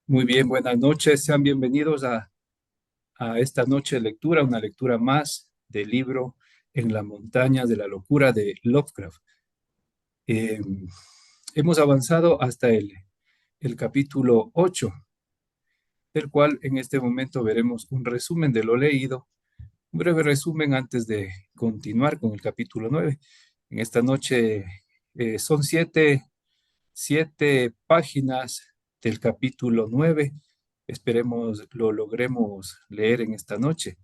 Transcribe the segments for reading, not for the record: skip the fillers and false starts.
Muy bien, buenas noches. Sean bienvenidos a esta noche de lectura, una lectura más del libro En la montaña de la locura de Lovecraft. Eh, Hemos avanzado hasta el capítulo 8, del cual en este momento veremos un resumen de lo leído, un breve resumen antes de continuar con el capítulo 9. En esta noche son siete páginas del capítulo 9. Esperemos lo logremos leer en esta noche.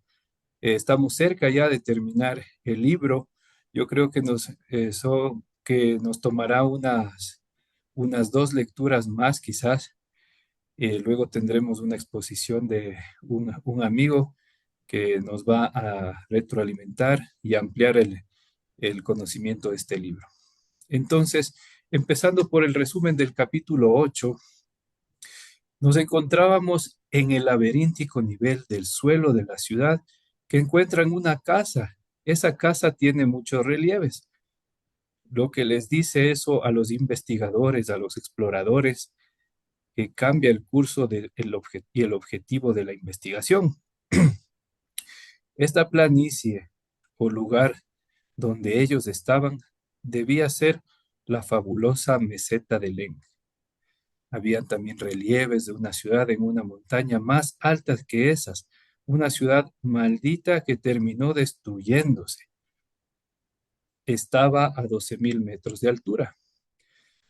Estamos cerca ya de terminar el libro. Yo creo que que nos tomará unas dos lecturas más quizás. Luego tendremos una exposición de un amigo que nos va a retroalimentar y ampliar el conocimiento de este libro. Entonces, empezando por el resumen del capítulo 8, nos encontrábamos en el laberíntico nivel del suelo de la ciudad que encuentran una casa. Esa casa tiene muchos relieves, lo que les dice eso a los investigadores, a los exploradores, que cambia el curso y el objetivo de la investigación. Esta planicie o lugar donde ellos estaban debía ser la fabulosa meseta de Len. Habían también relieves de una ciudad en una montaña más alta que esas, una ciudad maldita que terminó destruyéndose. Estaba a 12.000 metros de altura.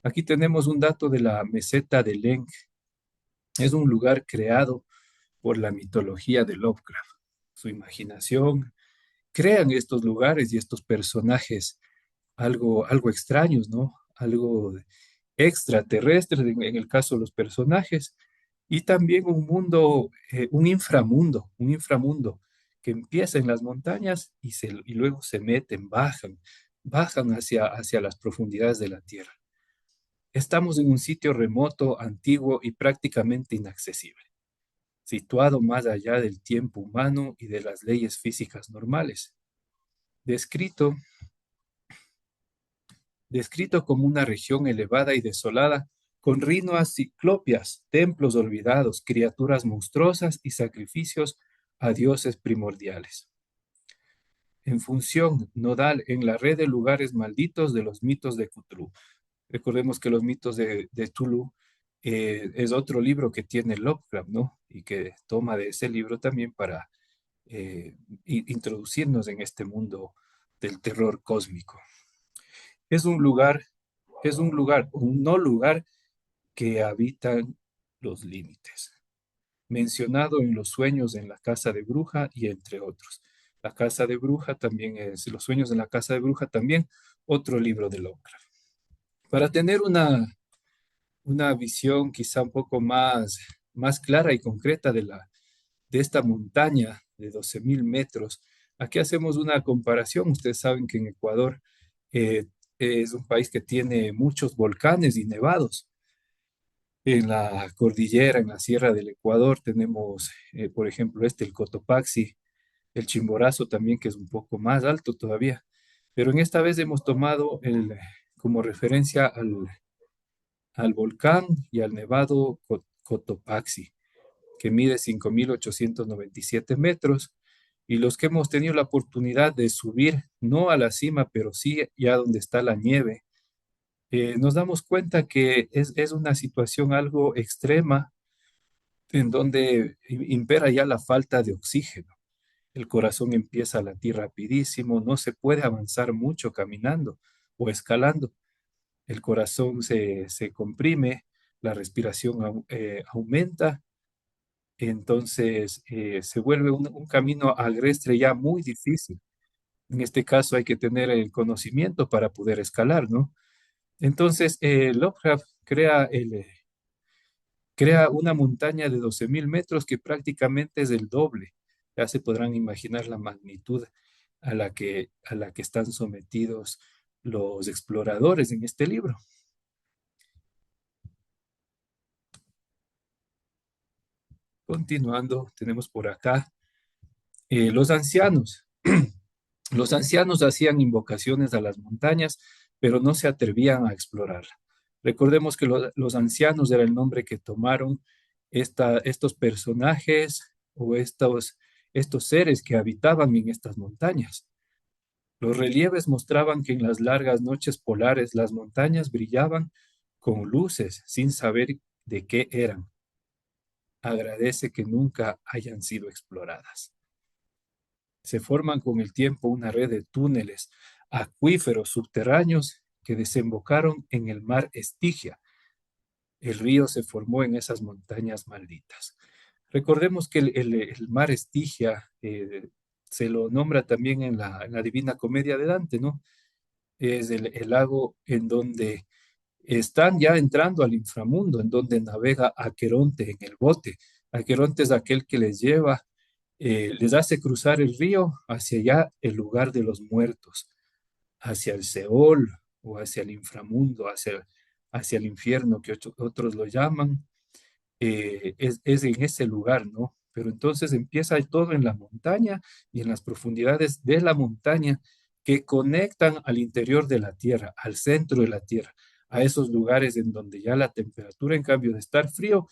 Aquí tenemos un dato de la meseta de Leng. Es un lugar creado por la mitología de Lovecraft. Su imaginación crean estos lugares y estos personajes algo extraños, ¿no? Algo extraterrestres en el caso de los personajes, y también un mundo, un inframundo que empieza en las montañas y luego se meten, bajan hacia las profundidades de la tierra. Estamos en un sitio remoto, antiguo y prácticamente inaccesible, situado más allá del tiempo humano y de las leyes físicas normales. Descrito, descrito como una región elevada y desolada, con rinuas ciclopias, templos olvidados, criaturas monstruosas y sacrificios a dioses primordiales. En función nodal en la red de lugares malditos de los mitos de Cthulhu. Recordemos que los mitos de Cthulhu es otro libro que tiene Lovecraft, ¿no? Y que toma de ese libro también para introducirnos en este mundo del terror cósmico. Es un lugar, un no lugar que habitan los límites, mencionado en los sueños en la casa de bruja y entre otros. La casa de bruja también es, los sueños en la casa de bruja también, otro libro de Lovecraft. Para tener una visión quizá un poco más clara y concreta de esta montaña de 12.000 metros, aquí hacemos una comparación. Ustedes saben que en Ecuador eh, es un país que tiene muchos volcanes y nevados. En la cordillera, en la sierra del Ecuador, tenemos, por ejemplo, el Cotopaxi, el Chimborazo también, que es un poco más alto todavía. Pero en esta vez hemos tomado como referencia al volcán y al nevado Cotopaxi, que mide 5.897 metros. Y los que hemos tenido la oportunidad de subir, no a la cima, pero sí ya donde está la nieve, nos damos cuenta que es una situación algo extrema en donde impera ya la falta de oxígeno. El corazón empieza a latir rapidísimo, no se puede avanzar mucho caminando o escalando. El corazón se comprime, la respiración aumenta, entonces se vuelve un camino agreste ya muy difícil. En este caso hay que tener el conocimiento para poder escalar, ¿no? Entonces, Lovecraft crea una montaña de 12.000 metros que prácticamente es el doble. Ya se podrán imaginar la magnitud a la que están sometidos los exploradores en este libro. Continuando, tenemos por acá los ancianos. Los ancianos hacían invocaciones a las montañas, pero no se atrevían a explorarla. Recordemos que los ancianos era el nombre que tomaron estos personajes o estos seres que habitaban en estas montañas. Los relieves mostraban que en las largas noches polares las montañas brillaban con luces sin saber de qué eran. Agradece que nunca hayan sido exploradas. Se forman con el tiempo una red de túneles, acuíferos subterráneos que desembocaron en el mar Estigia. El río se formó en esas montañas malditas. Recordemos que el mar Estigia se lo nombra también en la Divina Comedia de Dante, ¿no? Es el lago en donde están ya entrando al inframundo, en donde navega Aqueronte en el bote. Aqueronte es aquel que les lleva, les hace cruzar el río hacia allá, el lugar de los muertos, hacia el Seol o hacia el inframundo, hacia el infierno que otros lo llaman. Es en ese lugar, ¿no? Pero entonces empieza todo en la montaña y en las profundidades de la montaña que conectan al interior de la tierra, al centro de la tierra, a esos lugares en donde ya la temperatura, en cambio de estar frío,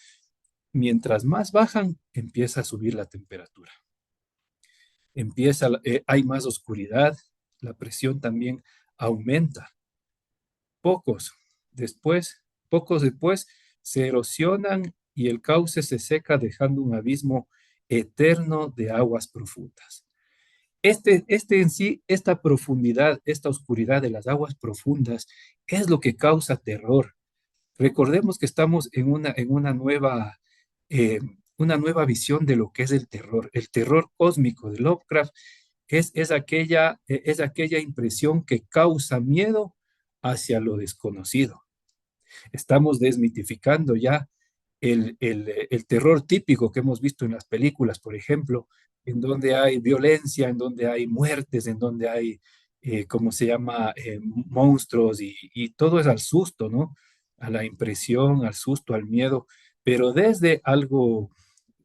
mientras más bajan, empieza a subir la temperatura. Hay más oscuridad, la presión también aumenta. Pocos después, pocos después se erosionan y el cauce se seca dejando un abismo eterno de aguas profundas. Este en sí, esta profundidad, esta oscuridad de las aguas profundas es lo que causa terror. Recordemos que estamos eh, una nueva visión de lo que es el terror. El terror cósmico de Lovecraft es aquella impresión que causa miedo hacia lo desconocido. Estamos desmitificando ya el terror típico que hemos visto en las películas, por ejemplo, en donde hay violencia, en donde hay muertes, en donde hay, ¿cómo se llama?, monstruos y todo es al susto, ¿no? A la impresión, al susto, al miedo, pero desde algo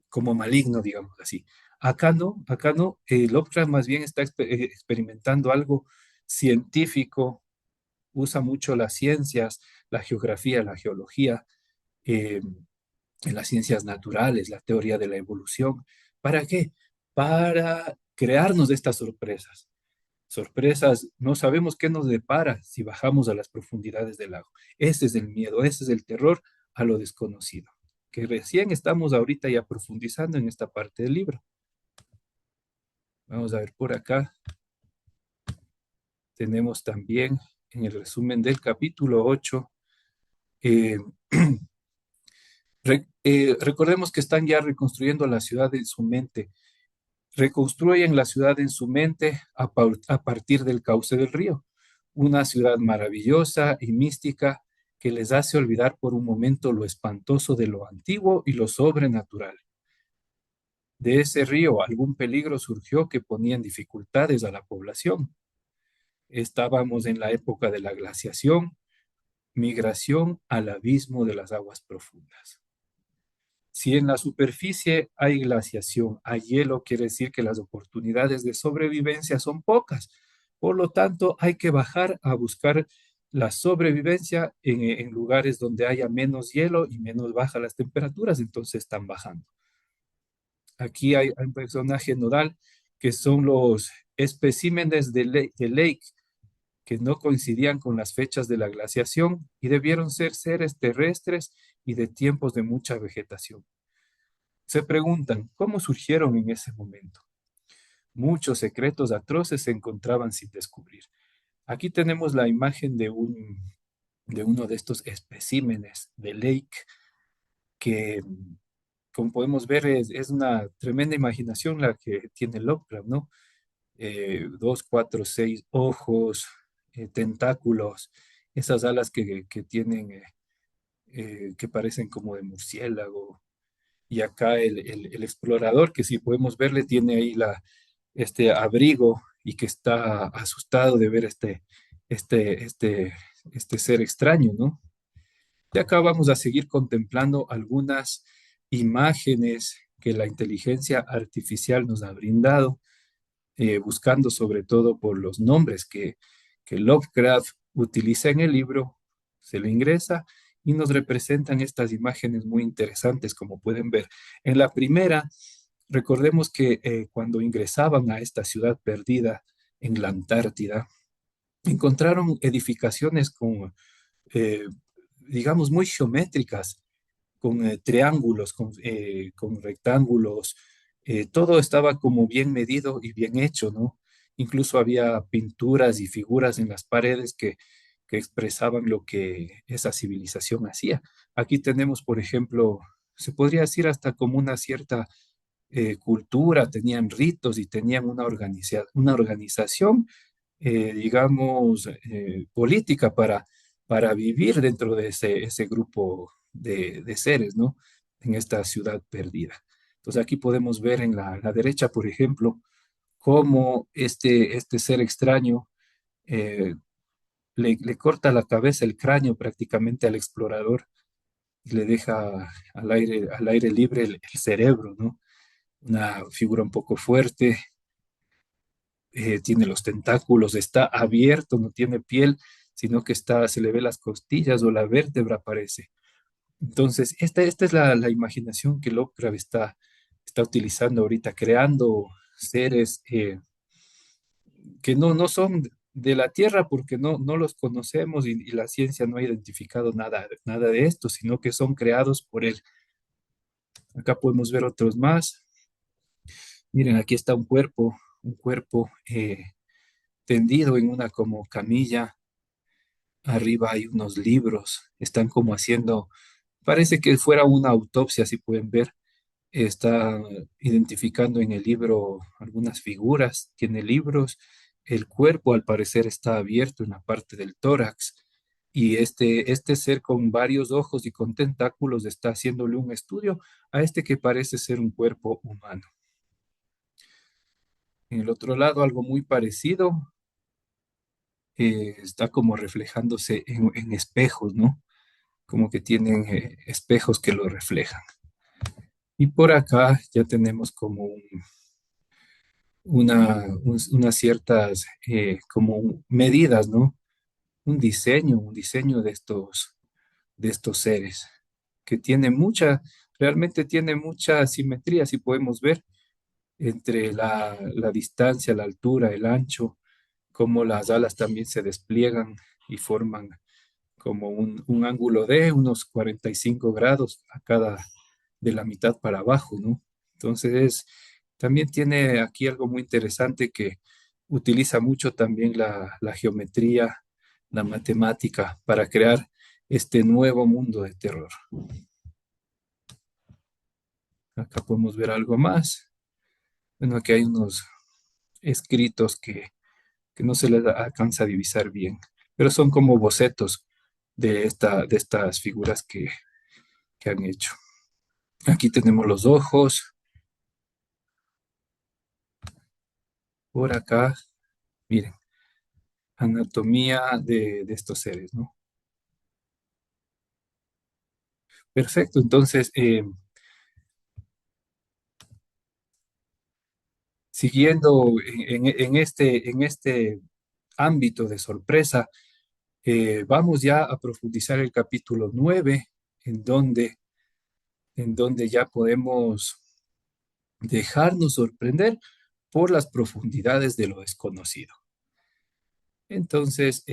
como maligno, digamos así. Acá no, Lovecraft más bien está experimentando algo científico, usa mucho las ciencias, la geografía, la geología, eh, en las ciencias naturales, la teoría de la evolución. ¿Para qué? Para crearnos estas sorpresas. Sorpresas, no sabemos qué nos depara si bajamos a las profundidades del lago. Ese es el miedo, ese es el terror a lo desconocido, que recién estamos ahorita ya profundizando en esta parte del libro. Vamos a ver por acá. Tenemos también en el resumen del capítulo 8. eh, Recordemos que están ya reconstruyendo la ciudad en su mente. Reconstruyen la ciudad en su mente a partir del cauce del río. Una ciudad maravillosa y mística que les hace olvidar por un momento lo espantoso de lo antiguo y lo sobrenatural. De ese río algún peligro surgió que ponía en dificultades a la población. Estábamos en la época de la glaciación, migración al abismo de las aguas profundas. Si en la superficie hay glaciación, hay hielo, quiere decir que las oportunidades de sobrevivencia son pocas. Por lo tanto, hay que bajar a buscar la sobrevivencia en lugares donde haya menos hielo y menos bajas las temperaturas, entonces están bajando. Aquí hay un personaje nodal que son los especímenes de Lake, que no coincidían con las fechas de la glaciación y debieron ser seres terrestres y de tiempos de mucha vegetación. Se preguntan, ¿cómo surgieron en ese momento? Muchos secretos atroces se encontraban sin descubrir. Aquí tenemos la imagen de uno de estos especímenes de Lake, que, como podemos ver, es una tremenda imaginación la que tiene Lovecraft, ¿no? Dos, cuatro, seis ojos, tentáculos, esas alas que tienen, que parecen como de murciélago. Y acá el explorador, que si podemos verle, tiene ahí este abrigo y que está asustado de ver este, este, este ser extraño, ¿no? Y acá vamos a seguir contemplando algunas imágenes que la inteligencia artificial nos ha brindado, buscando sobre todo por los nombres que Lovecraft utiliza en el libro, se lo ingresa y nos representan estas imágenes muy interesantes, como pueden ver. En la primera, recordemos que cuando ingresaban a esta ciudad perdida en la Antártida, encontraron edificaciones con, eh, digamos, muy geométricas, con triángulos, con rectángulos, todo estaba como bien medido y bien hecho, ¿no? Incluso había pinturas y figuras en las paredes que expresaban lo que esa civilización hacía. Aquí tenemos, por ejemplo, se podría decir hasta como una cierta cultura, tenían ritos y tenían una organización, digamos, política para vivir dentro de ese grupo de seres, ¿no? En esta ciudad perdida. Entonces aquí podemos ver en la derecha, por ejemplo, cómo este ser extraño eh, le corta la cabeza, el cráneo prácticamente al explorador y le deja al aire libre el cerebro, ¿no? Una figura un poco fuerte, tiene los tentáculos, está abierto, no tiene piel, sino que se le ve las costillas o la vértebra aparece. Entonces, esta es la imaginación que Lovecraft está utilizando ahorita, creando seres que no son de la Tierra porque no los conocemos y la ciencia no ha identificado nada de esto, sino que son creados por él. Acá podemos ver otros más. Miren, aquí está un cuerpo tendido en una como camilla. Arriba hay unos libros, están como haciendo, parece que fuera una autopsia, si pueden ver. Está identificando en el libro algunas figuras, tiene libros. El cuerpo al parecer está abierto en la parte del tórax y este ser con varios ojos y con tentáculos está haciéndole un estudio a este que parece ser un cuerpo humano. En el otro lado, algo muy parecido, está como reflejándose en espejos, ¿no? Como que tienen espejos que lo reflejan. Y por acá ya tenemos como unas ciertas como medidas, ¿no? Un diseño de estos seres que tiene realmente tiene mucha simetría, si podemos ver, entre la distancia, la altura, el ancho, cómo las alas también se despliegan y forman como un ángulo de unos 45 grados a cada, de la mitad para abajo, ¿no? Entonces, también tiene aquí algo muy interesante que utiliza mucho también la geometría, la matemática para crear este nuevo mundo de terror. Acá podemos ver algo más. Bueno, aquí hay unos escritos que no se les alcanza a divisar bien, pero son como bocetos de estas figuras que han hecho. Aquí tenemos los ojos, por acá, miren, anatomía de estos seres, ¿no? Perfecto, entonces, siguiendo en este ámbito de sorpresa, vamos ya a profundizar el capítulo 9, en donde, en donde ya podemos dejarnos sorprender por las profundidades de lo desconocido. Entonces,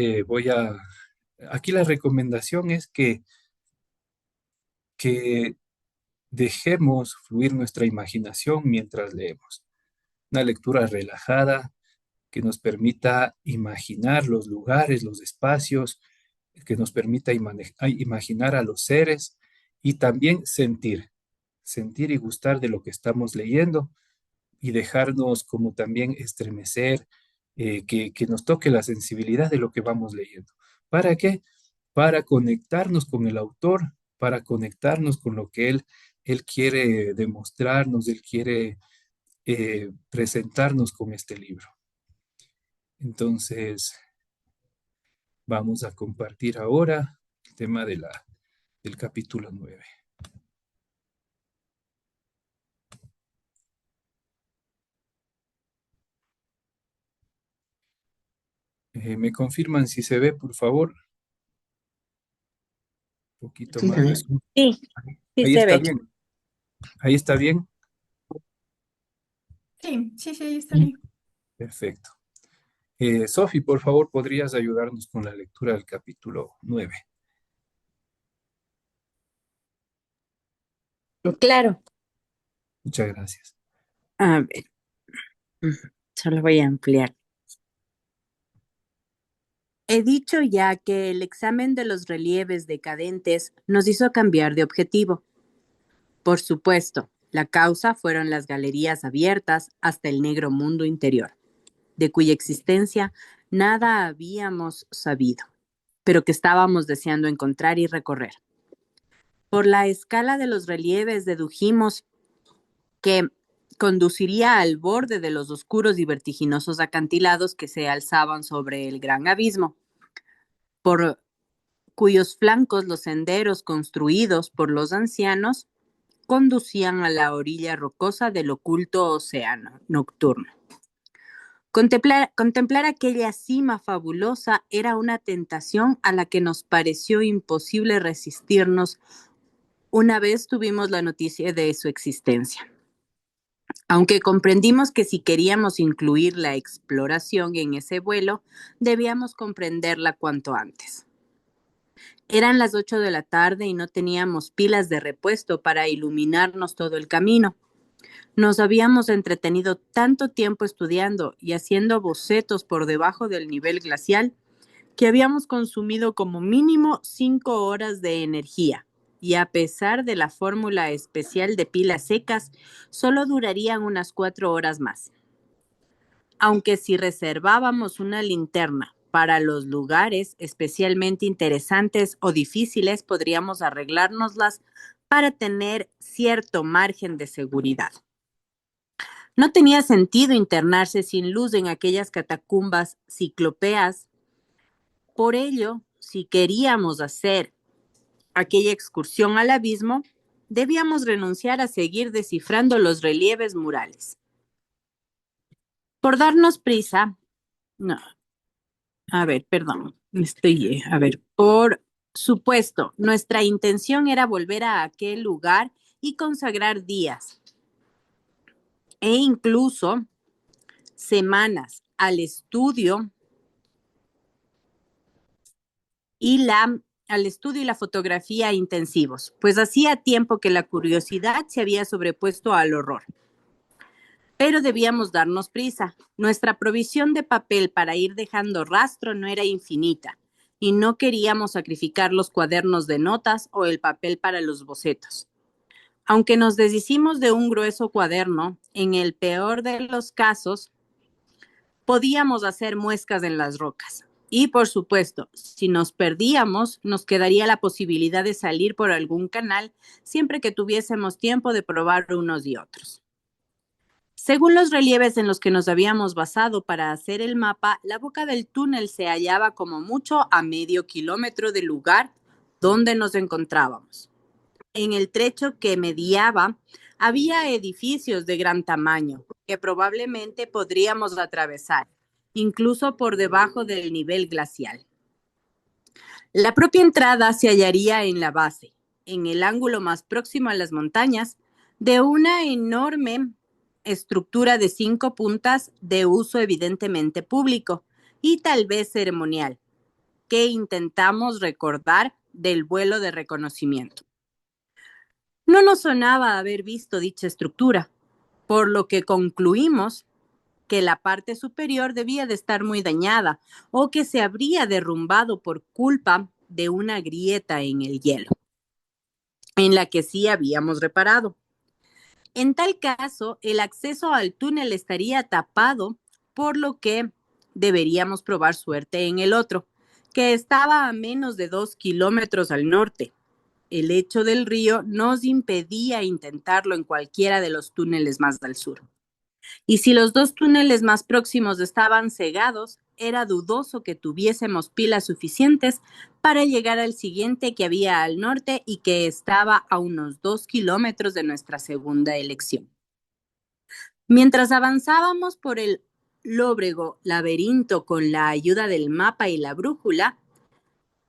aquí la recomendación es que dejemos fluir nuestra imaginación mientras leemos. Una lectura relajada que nos permita imaginar los lugares, los espacios, que nos permita imaginar a los seres y también sentir y gustar de lo que estamos leyendo y dejarnos como también estremecer, que nos toque la sensibilidad de lo que vamos leyendo. ¿Para qué? Para conectarnos con el autor, para conectarnos con lo que él quiere demostrarnos, él quiere presentarnos con este libro. Entonces, vamos a compartir ahora el tema del capítulo 9. ¿Me confirman si se ve, por favor? poquito más de zoom. Sí, sí Ahí se está ve. bien, ahí está bien. Sí, sí, sí, está bien. Perfecto. Sofi, por favor, ¿podrías ayudarnos con la lectura del capítulo 9? Claro. Muchas gracias. A ver, solo voy a ampliar. He dicho ya que el examen de los relieves decadentes nos hizo cambiar de objetivo. Por supuesto, la causa fueron las galerías abiertas hasta el negro mundo interior, de cuya existencia nada habíamos sabido, pero que estábamos deseando encontrar y recorrer. Por la escala de los relieves dedujimos que conduciría al borde de los oscuros y vertiginosos acantilados que se alzaban sobre el gran abismo, por cuyos flancos los senderos construidos por los ancianos conducían a la orilla rocosa del oculto océano nocturno. Contemplar aquella cima fabulosa era una tentación a la que nos pareció imposible resistirnos una vez tuvimos la noticia de su existencia. Aunque comprendimos que si queríamos incluir la exploración en ese vuelo, debíamos comprenderla cuanto antes. Eran las 8 de la tarde y no teníamos pilas de repuesto para iluminarnos todo el camino. Nos habíamos entretenido tanto tiempo estudiando y haciendo bocetos por debajo del nivel glacial que habíamos consumido como mínimo 5 horas de energía. Y a pesar de la fórmula especial de pilas secas, solo durarían unas 4 horas más. Aunque si reservábamos una linterna para los lugares especialmente interesantes o difíciles, podríamos arreglárnoslas para tener cierto margen de seguridad. No tenía sentido internarse sin luz en aquellas catacumbas ciclópeas. Por ello, si queríamos hacer aquella excursión al abismo, debíamos renunciar a seguir descifrando los relieves murales. Por darnos prisa, no, a ver, perdón, por supuesto, nuestra intención era volver a aquel lugar y consagrar días e incluso semanas al estudio al estudio y la fotografía intensivos, pues hacía tiempo que la curiosidad se había sobrepuesto al horror. Pero debíamos darnos prisa. Nuestra provisión de papel para ir dejando rastro no era infinita, y no queríamos sacrificar los cuadernos de notas o el papel para los bocetos. Aunque nos deshicimos de un grueso cuaderno, en el peor de los casos, podíamos hacer muescas en las rocas. Y por supuesto, si nos perdíamos, nos quedaría la posibilidad de salir por algún canal siempre que tuviésemos tiempo de probar unos y otros. Según los relieves en los que nos habíamos basado para hacer el mapa, la boca del túnel se hallaba como mucho a medio kilómetro del lugar donde nos encontrábamos. En el trecho que mediaba, había edificios de gran tamaño que probablemente podríamos atravesar, incluso por debajo del nivel glacial. La propia entrada se hallaría en la base, en el ángulo más próximo a las montañas, de una enorme estructura de 5 puntas de uso evidentemente público y tal vez ceremonial, que intentamos recordar del vuelo de reconocimiento. No nos sonaba haber visto dicha estructura, por lo que concluimos que la parte superior debía de estar muy dañada o que se habría derrumbado por culpa de una grieta en el hielo, en la que sí habíamos reparado. En tal caso, el acceso al túnel estaría tapado, por lo que deberíamos probar suerte en el otro, que estaba a menos de 2 kilómetros al norte. El lecho del río nos impedía intentarlo en cualquiera de los túneles más al sur. Y si los dos túneles más próximos estaban cegados, era dudoso que tuviésemos pilas suficientes para llegar al siguiente que había al norte y que estaba a unos 2 kilómetros de nuestra segunda elección. Mientras avanzábamos por el lóbrego laberinto con la ayuda del mapa y la brújula,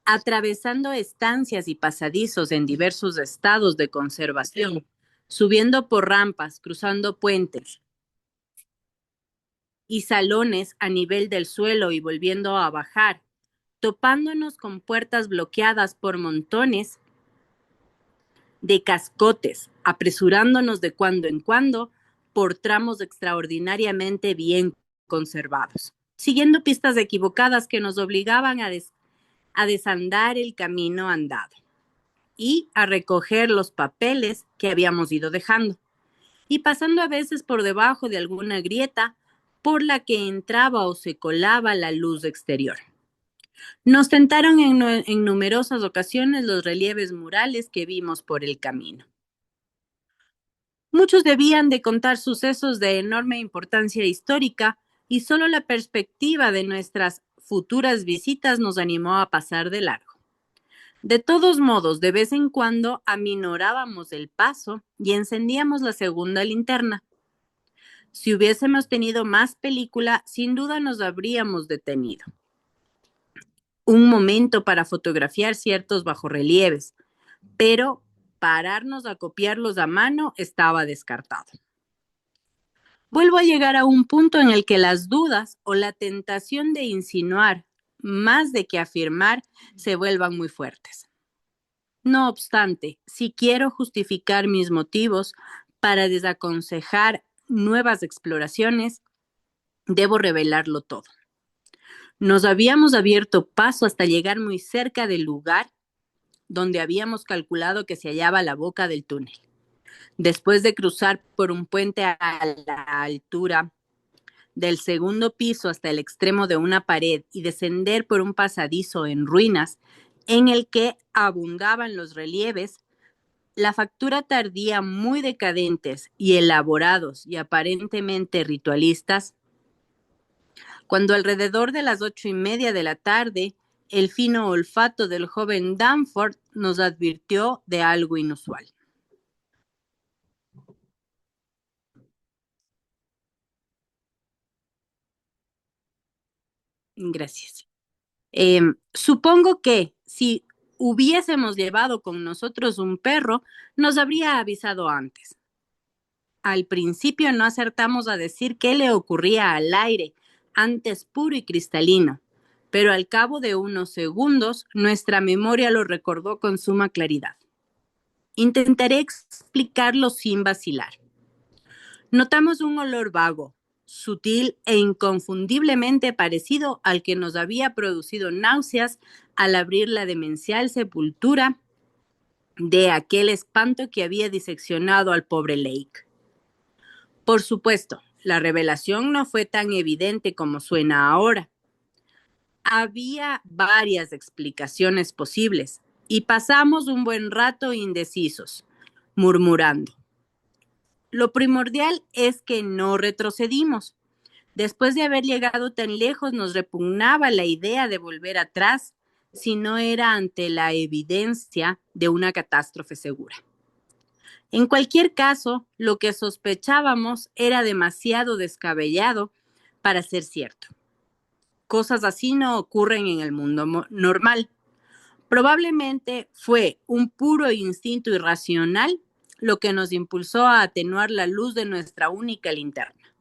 atravesando estancias y pasadizos en diversos estados de conservación, subiendo por rampas, cruzando puentes y salones a nivel del suelo y volviendo a bajar, topándonos con puertas bloqueadas por montones de cascotes, apresurándonos de cuando en cuando por tramos extraordinariamente bien conservados, siguiendo pistas equivocadas que nos obligaban a desandar el camino andado y a recoger los papeles que habíamos ido dejando, y pasando a veces por debajo de alguna grieta por la que entraba o se colaba la luz exterior. Nos tentaron en numerosas ocasiones los relieves murales que vimos por el camino. Muchos debían de contar sucesos de enorme importancia histórica y solo la perspectiva de nuestras futuras visitas nos animó a pasar de largo. De todos modos, de vez en cuando aminorábamos el paso y encendíamos la segunda linterna. Si hubiésemos tenido más película, sin duda nos habríamos detenido un momento para fotografiar ciertos bajorrelieves, pero pararnos a copiarlos a mano estaba descartado. Vuelvo a llegar a un punto en el que las dudas o la tentación de insinuar más de que afirmar se vuelvan muy fuertes. No obstante, si quiero justificar mis motivos para desaconsejar nuevas exploraciones, debo revelarlo todo. Nos habíamos abierto paso hasta llegar muy cerca del lugar donde habíamos calculado que se hallaba la boca del túnel. Después de cruzar por un puente a la altura del segundo piso hasta el extremo de una pared y descender por un pasadizo en ruinas en el que abundaban los relieves, la factura tardía muy decadentes y elaborados y aparentemente ritualistas, cuando alrededor de las 8:30 de la tarde, el fino olfato del joven Danforth nos advirtió de algo inusual. Gracias. Supongo que si hubiésemos llevado con nosotros un perro, nos habría avisado antes. Al principio no acertamos a decir qué le ocurría al aire, antes puro y cristalino, pero al cabo de unos segundos nuestra memoria lo recordó con suma claridad. Intentaré explicarlo sin vacilar. Notamos un olor vago, sutil e inconfundiblemente parecido al que nos había producido náuseas al abrir la demencial sepultura de aquel espanto que había diseccionado al pobre Lake. Por supuesto, la revelación no fue tan evidente como suena ahora. Había varias explicaciones posibles y pasamos un buen rato indecisos, murmurando. Lo primordial es que no retrocedimos. Después de haber llegado tan lejos, nos repugnaba la idea de volver atrás si no era ante la evidencia de una catástrofe segura. En cualquier caso, lo que sospechábamos era demasiado descabellado para ser cierto. Cosas así no ocurren en el mundo normal. Probablemente fue un puro instinto irracional lo que nos impulsó a atenuar la luz de nuestra única linterna.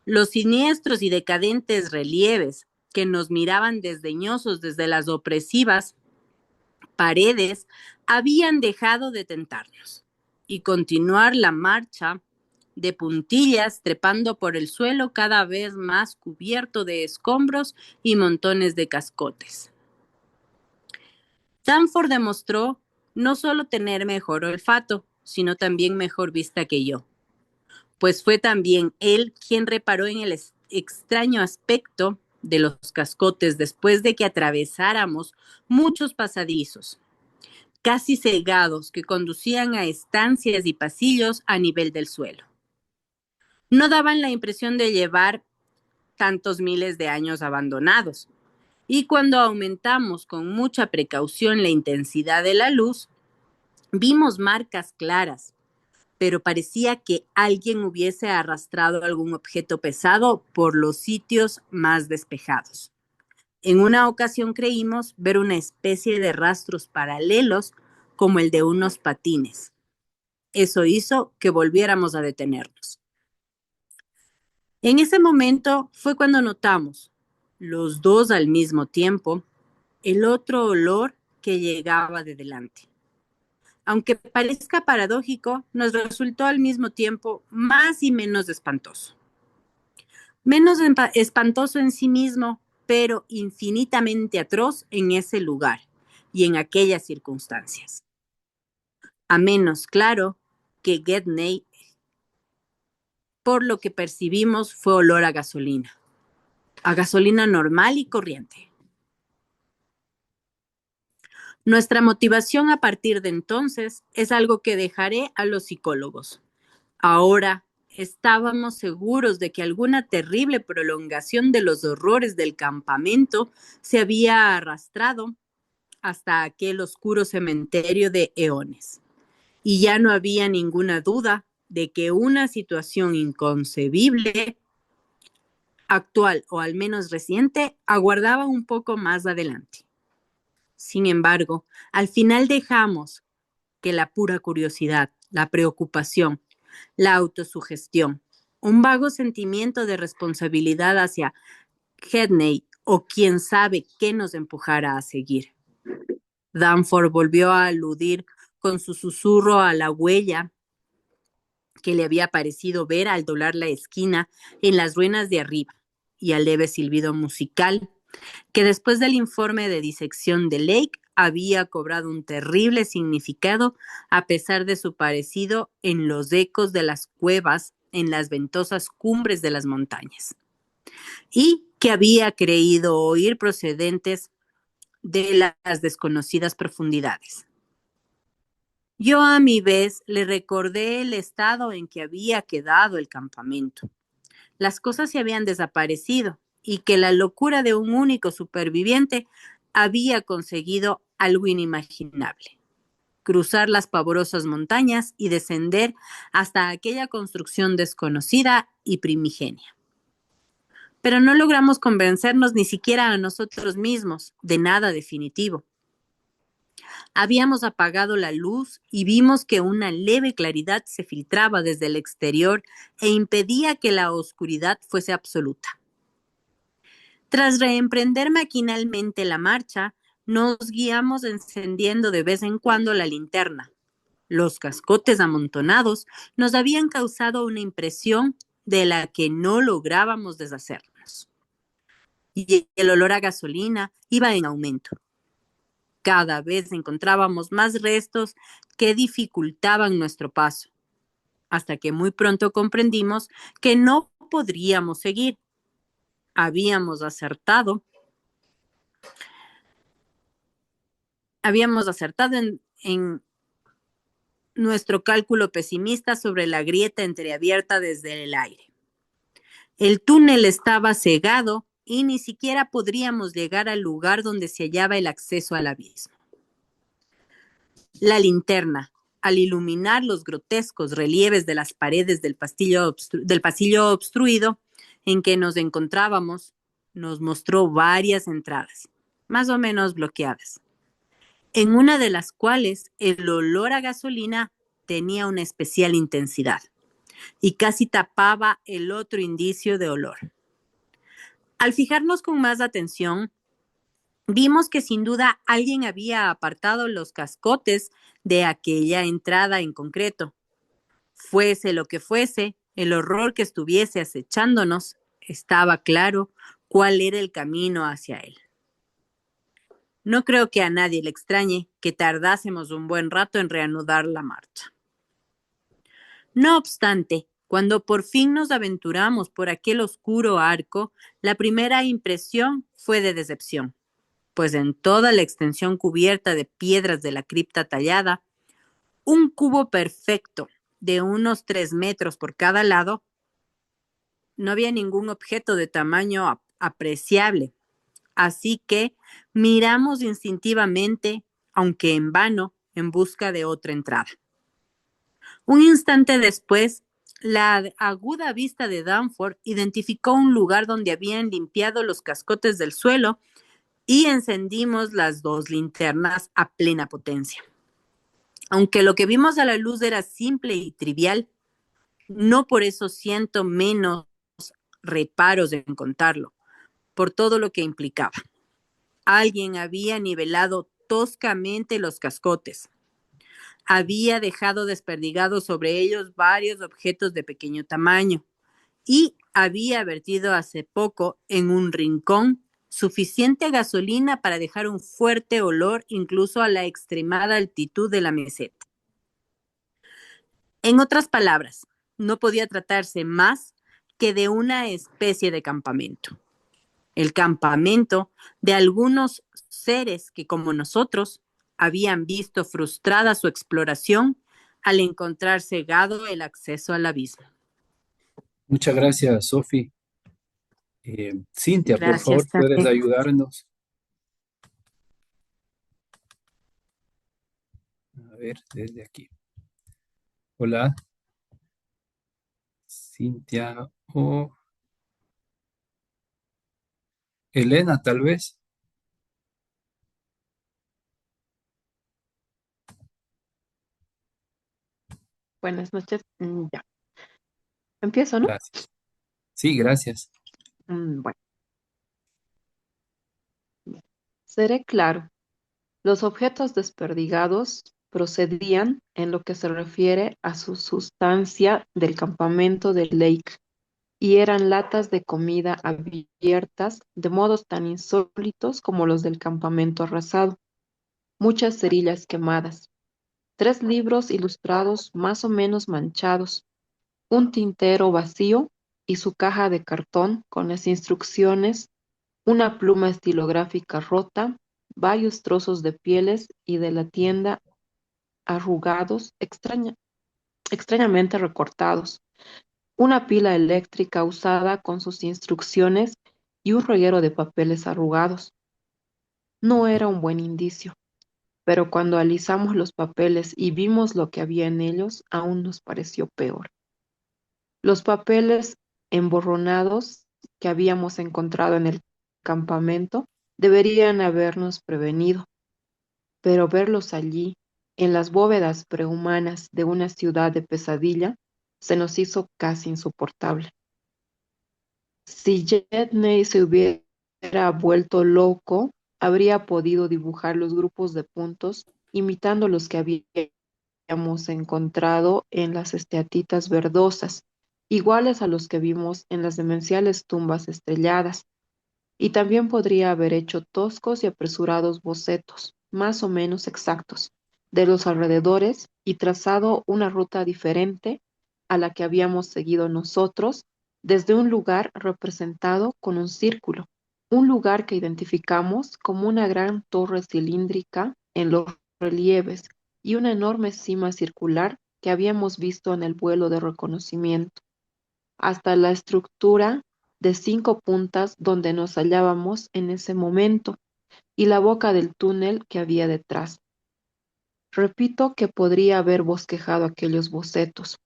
Los siniestros y decadentes relieves que nos miraban desdeñosos desde las opresivas paredes habían dejado de tentarnos y continuar la marcha de puntillas trepando por el suelo cada vez más cubierto de escombros y montones de cascotes. Danforth demostró no solo tener mejor olfato, sino también mejor vista que yo, pues fue también él quien reparó en el extraño aspecto de los cascotes después de que atravesáramos muchos pasadizos, casi cegados, que conducían a estancias y pasillos a nivel del suelo. No daban la impresión de llevar tantos miles de años abandonados, y cuando aumentamos con mucha precaución la intensidad de la luz, vimos marcas claras, pero parecía que alguien hubiese arrastrado algún objeto pesado por los sitios más despejados. En una ocasión creímos ver una especie de rastros paralelos como el de unos patines. Eso hizo que volviéramos a detenernos. En ese momento fue cuando notamos, los dos al mismo tiempo, el otro olor que llegaba de delante. Aunque parezca paradójico, nos resultó al mismo tiempo más y menos espantoso. Menos espantoso en sí mismo, pero infinitamente atroz en ese lugar y en aquellas circunstancias. A menos, claro, que Gedney, por lo que percibimos, fue olor a gasolina normal y corriente. Nuestra motivación a partir de entonces es algo que dejaré a los psicólogos. Ahora estábamos seguros de que alguna terrible prolongación de los horrores del campamento se había arrastrado hasta aquel oscuro cementerio de eones. Y ya no había ninguna duda de que una situación inconcebible, actual o al menos reciente, aguardaba un poco más adelante. Sin embargo, al final dejamos que la pura curiosidad, la preocupación, la autosugestión, un vago sentimiento de responsabilidad hacia Gedney o quién sabe qué nos empujara a seguir. Danforth volvió a aludir con su susurro a la huella que le había parecido ver al doblar la esquina en las ruinas de arriba y al leve silbido musical que después del informe de disección de Lake había cobrado un terrible significado a pesar de su parecido en los ecos de las cuevas en las ventosas cumbres de las montañas, y que había creído oír procedentes de las desconocidas profundidades. Yo a mi vez le recordé el estado en que había quedado el campamento. Las cosas se habían desaparecido y que la locura de un único superviviente había conseguido algo inimaginable: cruzar las pavorosas montañas y descender hasta aquella construcción desconocida y primigenia. Pero no logramos convencernos ni siquiera a nosotros mismos de nada definitivo. Habíamos apagado la luz y vimos que una leve claridad se filtraba desde el exterior e impedía que la oscuridad fuese absoluta. Tras reemprender maquinalmente la marcha, nos guiamos encendiendo de vez en cuando la linterna. Los cascotes amontonados nos habían causado una impresión de la que no lográbamos deshacernos. Y el olor a gasolina iba en aumento. Cada vez encontrábamos más restos que dificultaban nuestro paso, hasta que muy pronto comprendimos que no podríamos seguir. Habíamos acertado en nuestro cálculo pesimista sobre la grieta entreabierta desde el aire. El túnel estaba cegado y ni siquiera podríamos llegar al lugar donde se hallaba el acceso al abismo. La linterna, al iluminar los grotescos relieves de las paredes del pasillo obstruido en que nos encontrábamos, nos mostró varias entradas, más o menos bloqueadas, en una de las cuales el olor a gasolina tenía una especial intensidad y casi tapaba el otro indicio de olor. Al fijarnos con más atención, vimos que sin duda alguien había apartado los cascotes de aquella entrada en concreto. Fuese lo que fuese, el horror que estuviese acechándonos, estaba claro cuál era el camino hacia él. No creo que a nadie le extrañe que tardásemos un buen rato en reanudar la marcha. No obstante, cuando por fin nos aventuramos por aquel oscuro arco, la primera impresión fue de decepción, pues en toda la extensión cubierta de piedras de la cripta tallada, un cubo perfecto de unos 3 metros por cada lado, no había ningún objeto de tamaño apreciable. Así que miramos instintivamente, aunque en vano, en busca de otra entrada. Un instante después, la aguda vista de Danforth identificó un lugar donde habían limpiado los cascotes del suelo y encendimos las dos linternas a plena potencia. Aunque lo que vimos a la luz era simple y trivial, no por eso siento menos reparos en contarlo, por todo lo que implicaba. Alguien había nivelado toscamente los cascotes. Había dejado desperdigados sobre ellos varios objetos de pequeño tamaño y había vertido hace poco en un rincón suficiente gasolina para dejar un fuerte olor incluso a la extremada altitud de la meseta. En otras palabras, no podía tratarse más que de una especie de campamento. El campamento de algunos seres que, como nosotros, habían visto frustrada su exploración al encontrar cegado el acceso al abismo. Muchas gracias, Sofi. Cintia, por favor, Gracias ¿puedes también. ayudarnos? A ver, desde aquí. Hola, Cintia o Elena, tal vez. Buenas noches. Ya. Empiezo, ¿no? Gracias. Sí, gracias. Bueno, bien. Seré claro. Los objetos desperdigados procedían, en lo que se refiere a su sustancia, del campamento de Lake y eran latas de comida abiertas de modos tan insólitos como los del campamento arrasado, muchas cerillas quemadas, 3 libros ilustrados más o menos manchados, un tintero vacío y su caja de cartón con las instrucciones, una pluma estilográfica rota, varios trozos de pieles y de la tienda arrugados, extrañamente recortados, una pila eléctrica usada con sus instrucciones y un reguero de papeles arrugados. No era un buen indicio, pero cuando alisamos los papeles y vimos lo que había en ellos, aún nos pareció peor. Los papeles emborronados que habíamos encontrado en el campamento deberían habernos prevenido, pero verlos allí, en las bóvedas prehumanas de una ciudad de pesadilla, se nos hizo casi insoportable. Si Gedney se hubiera vuelto loco, habría podido dibujar los grupos de puntos imitando los que habíamos encontrado en las esteatitas verdosas, iguales a los que vimos en las demenciales tumbas estrelladas, y también podría haber hecho toscos y apresurados bocetos, más o menos exactos, de los alrededores y trazado una ruta diferente a la que habíamos seguido nosotros desde un lugar representado con un círculo, un lugar que identificamos como una gran torre cilíndrica en los relieves y una enorme cima circular que habíamos visto en el vuelo de reconocimiento, hasta la estructura de 5 puntas donde nos hallábamos en ese momento y la boca del túnel que había detrás. Repito que podría haber bosquejado aquellos bocetos,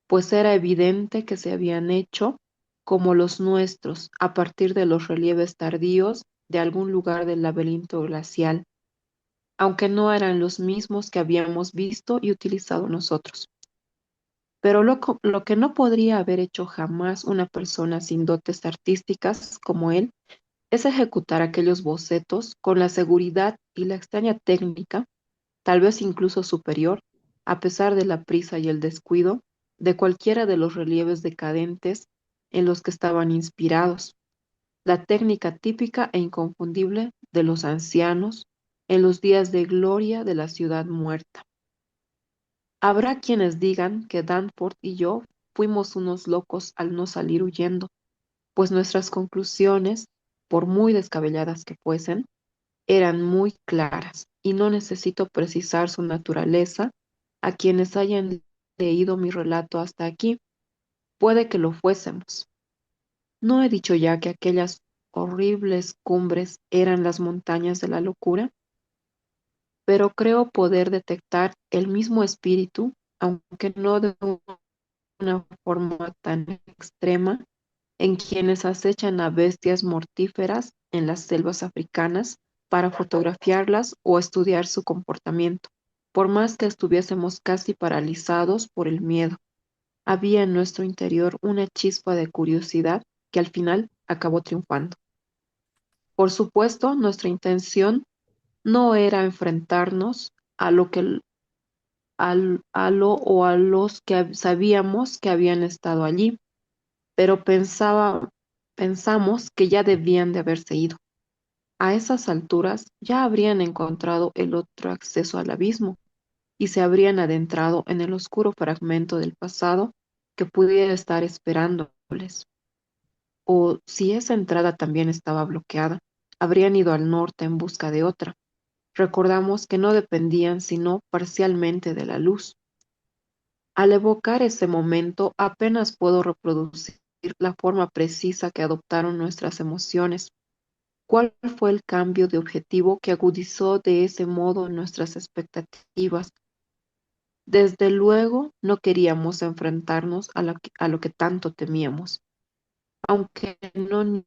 pues era evidente que se habían hecho, como los nuestros, a partir de los relieves tardíos de algún lugar del laberinto glacial, aunque no eran los mismos que habíamos visto y utilizado nosotros. Pero lo que no podría haber hecho jamás una persona sin dotes artísticas como él es ejecutar aquellos bocetos con la seguridad y la extraña técnica, tal vez incluso superior, a pesar de la prisa y el descuido, de cualquiera de los relieves decadentes en los que estaban inspirados, la técnica típica e inconfundible de los ancianos en los días de gloria de la ciudad muerta. Habrá quienes digan que Danforth y yo fuimos unos locos al no salir huyendo, pues nuestras conclusiones, por muy descabelladas que fuesen, eran muy claras, y no necesito precisar su naturaleza a quienes hayan leído mi relato hasta aquí. Puede que lo fuésemos. ¿No he dicho ya que aquellas horribles cumbres eran las montañas de la locura? Pero creo poder detectar el mismo espíritu, aunque no de una forma tan extrema, en quienes acechan a bestias mortíferas en las selvas africanas para fotografiarlas o estudiar su comportamiento. Por más que estuviésemos casi paralizados por el miedo, había en nuestro interior una chispa de curiosidad que al final acabó triunfando. Por supuesto, nuestra intención no era enfrentarnos a lo que a lo o a los que sabíamos que habían estado allí, pero pensamos que ya debían de haberse ido. A esas alturas ya habrían encontrado el otro acceso al abismo y se habrían adentrado en el oscuro fragmento del pasado que pudiera estar esperándoles. O si esa entrada también estaba bloqueada, habrían ido al norte en busca de otra. Recordamos que no dependían sino parcialmente de la luz. Al evocar ese momento, apenas puedo reproducir la forma precisa que adoptaron nuestras emociones. ¿Cuál fue el cambio de objetivo que agudizó de ese modo nuestras expectativas? Desde luego, no queríamos enfrentarnos a lo que tanto temíamos, aunque no niego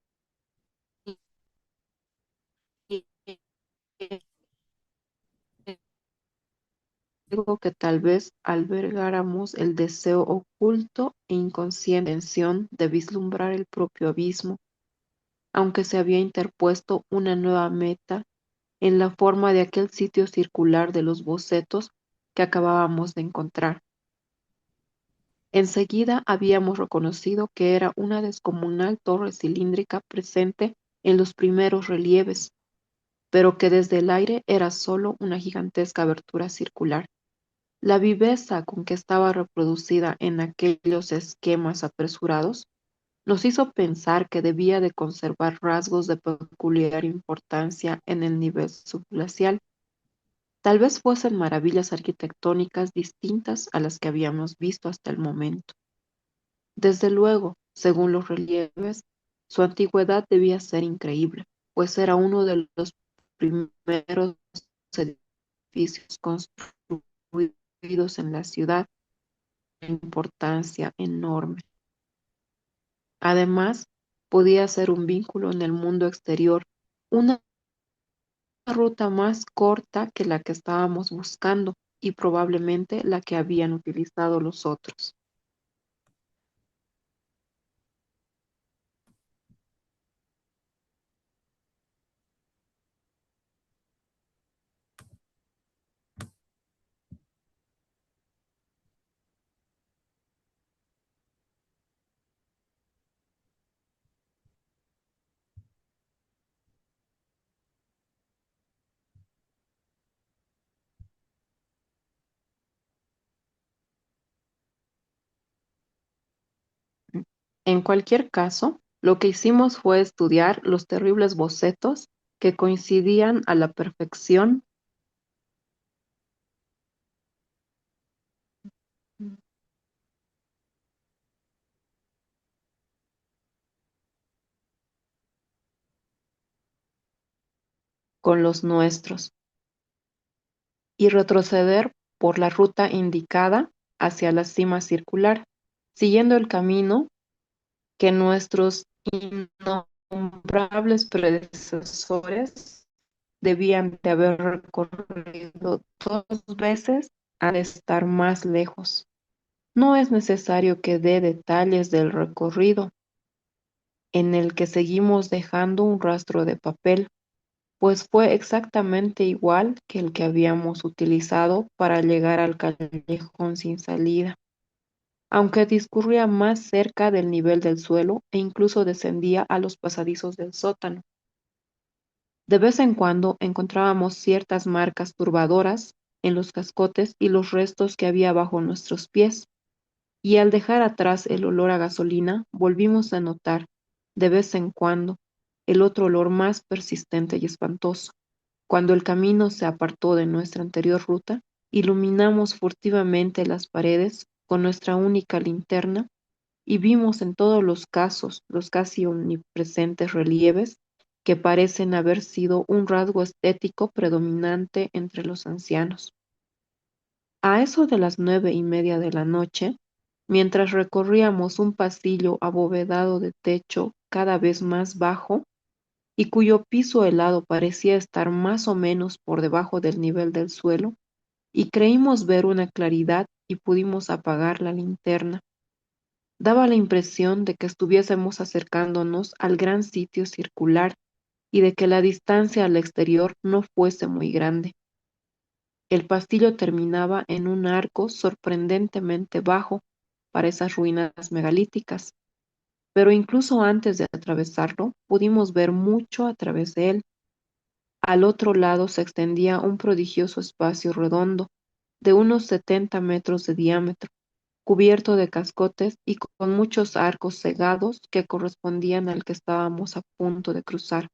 que tal vez albergáramos el deseo oculto e inconsciente intención de vislumbrar el propio abismo, aunque se había interpuesto una nueva meta en la forma de aquel sitio circular de los bocetos que acabábamos de encontrar. Enseguida habíamos reconocido que era una descomunal torre cilíndrica presente en los primeros relieves, pero que desde el aire era solo una gigantesca abertura circular. La viveza con que estaba reproducida en aquellos esquemas apresurados nos hizo pensar que debía de conservar rasgos de peculiar importancia en el nivel subglacial. Tal vez fuesen maravillas arquitectónicas distintas a las que habíamos visto hasta el momento. Desde luego, según los relieves, su antigüedad debía ser increíble, pues era uno de los primeros edificios construidos en la ciudad de importancia enorme. Además, podía ser un vínculo en el mundo exterior, una ruta más corta que la que estábamos buscando y probablemente la que habían utilizado los otros. En cualquier caso, lo que hicimos fue estudiar los terribles bocetos que coincidían a la perfección con los nuestros y retroceder por la ruta indicada hacia la cima circular, siguiendo el camino que nuestros innombrables predecesores debían de haber recorrido 2 veces al estar más lejos. No es necesario que dé detalles del recorrido, en el que seguimos dejando un rastro de papel, pues fue exactamente igual que el que habíamos utilizado para llegar al callejón sin salida, aunque discurría más cerca del nivel del suelo e incluso descendía a los pasadizos del sótano. De vez en cuando encontrábamos ciertas marcas turbadoras en los cascotes y los restos que había bajo nuestros pies, y al dejar atrás el olor a gasolina, volvimos a notar, de vez en cuando, el otro olor más persistente y espantoso. Cuando el camino se apartó de nuestra anterior ruta, iluminamos furtivamente las paredes con nuestra única linterna y vimos en todos los casos los casi omnipresentes relieves que parecen haber sido un rasgo estético predominante entre los ancianos. A eso de las 9:30 de la noche, Mientras recorríamos un pasillo abovedado de techo cada vez más bajo y cuyo piso helado parecía estar más o menos por debajo del nivel del suelo, y creímos ver una claridad y pudimos apagar la linterna. Daba la impresión de que estuviésemos acercándonos al gran sitio circular y de que la distancia al exterior no fuese muy grande. El pasillo terminaba en un arco sorprendentemente bajo para esas ruinas megalíticas, pero incluso antes de atravesarlo pudimos ver mucho a través de él. Al otro lado se extendía un prodigioso espacio redondo, de unos 70 metros de diámetro, cubierto de cascotes y con muchos arcos cegados que correspondían al que estábamos a punto de cruzar.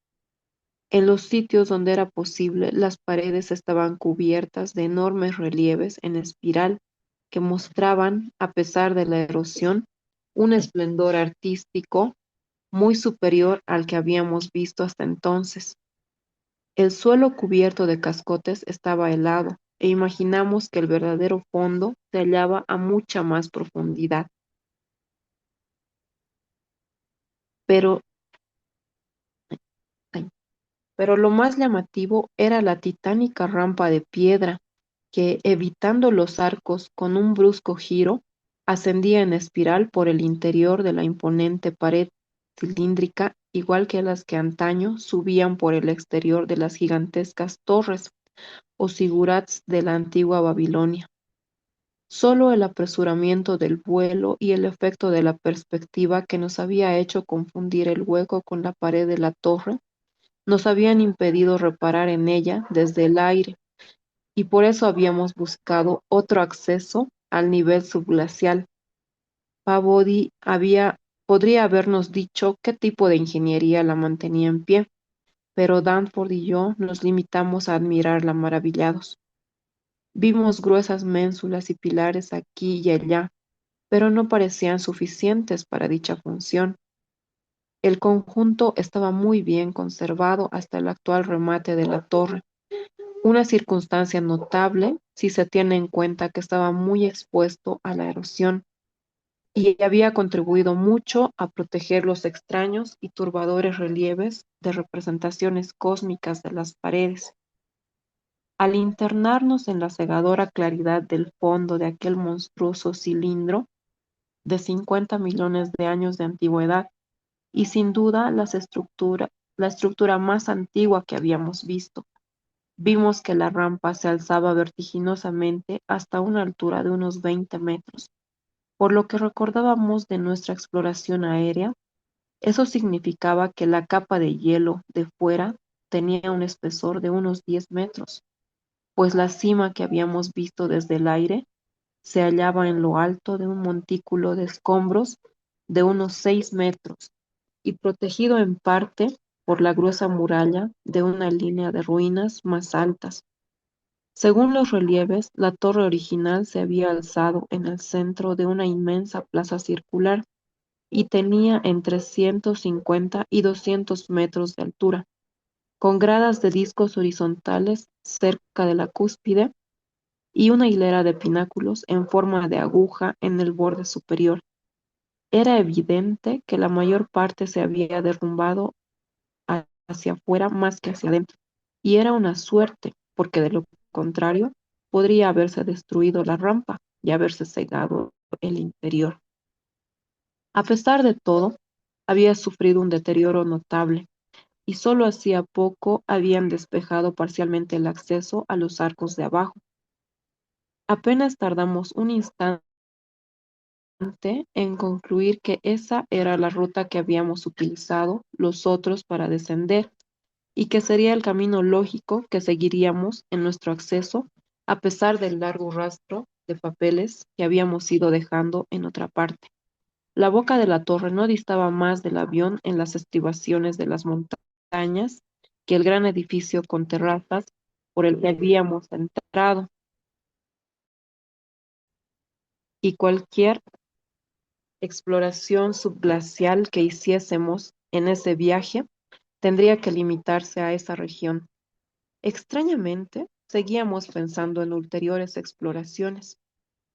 En los sitios donde era posible, las paredes estaban cubiertas de enormes relieves en espiral que mostraban, a pesar de la erosión, un esplendor artístico muy superior al que habíamos visto hasta entonces. El suelo cubierto de cascotes estaba helado, e imaginamos que el verdadero fondo se hallaba a mucha más profundidad. Pero, ay, pero lo más llamativo era la titánica rampa de piedra que, evitando los arcos con un brusco giro, ascendía en espiral por el interior de la imponente pared cilíndrica, igual que las que antaño subían por el exterior de las gigantescas torres o zigurats de la antigua Babilonia. Solo el apresuramiento del vuelo y el efecto de la perspectiva que nos había hecho confundir el hueco con la pared de la torre nos habían impedido reparar en ella desde el aire, y por eso habíamos buscado otro acceso al nivel subglacial. Podría habernos dicho qué tipo de ingeniería la mantenía en pie, pero Danforth y yo nos limitamos a admirarla maravillados. Vimos gruesas ménsulas y pilares aquí y allá, pero no parecían suficientes para dicha función. El conjunto estaba muy bien conservado hasta el actual remate de la torre, una circunstancia notable si se tiene en cuenta que estaba muy expuesto a la erosión y había contribuido mucho a proteger los extraños y turbadores relieves de representaciones cósmicas de las paredes. Al internarnos en la cegadora claridad del fondo de aquel monstruoso cilindro de 50 millones de años de antigüedad, y sin duda la estructura más antigua que habíamos visto, vimos que la rampa se alzaba vertiginosamente hasta una altura de unos 20 metros. Por lo que recordábamos de nuestra exploración aérea, eso significaba que la capa de hielo de fuera tenía un espesor de unos 10 metros, pues la cima que habíamos visto desde el aire se hallaba en lo alto de un montículo de escombros de unos 6 metros y protegido en parte por la gruesa muralla de una línea de ruinas más altas. Según los relieves, la torre original se había alzado en el centro de una inmensa plaza circular y tenía entre 150 y 200 metros de altura, con gradas de discos horizontales cerca de la cúspide y una hilera de pináculos en forma de aguja en el borde superior. Era evidente que la mayor parte se había derrumbado hacia afuera más que hacia adentro, y era una suerte, porque de lo contrario podría haberse destruido la rampa y haberse cegado el interior. A pesar de todo, había sufrido un deterioro notable, y solo hacía poco habían despejado parcialmente el acceso a los arcos de abajo. Apenas tardamos un instante en concluir que esa era la ruta que habíamos utilizado los otros para descender, y que sería el camino lógico que seguiríamos en nuestro acceso, a pesar del largo rastro de papeles que habíamos ido dejando en otra parte. La boca de la torre no distaba más del avión en las estribaciones de las montañas que el gran edificio con terrazas por el que habíamos entrado, y cualquier exploración subglacial que hiciésemos en ese viaje tendría que limitarse a esa región. Extrañamente, seguíamos pensando en ulteriores exploraciones.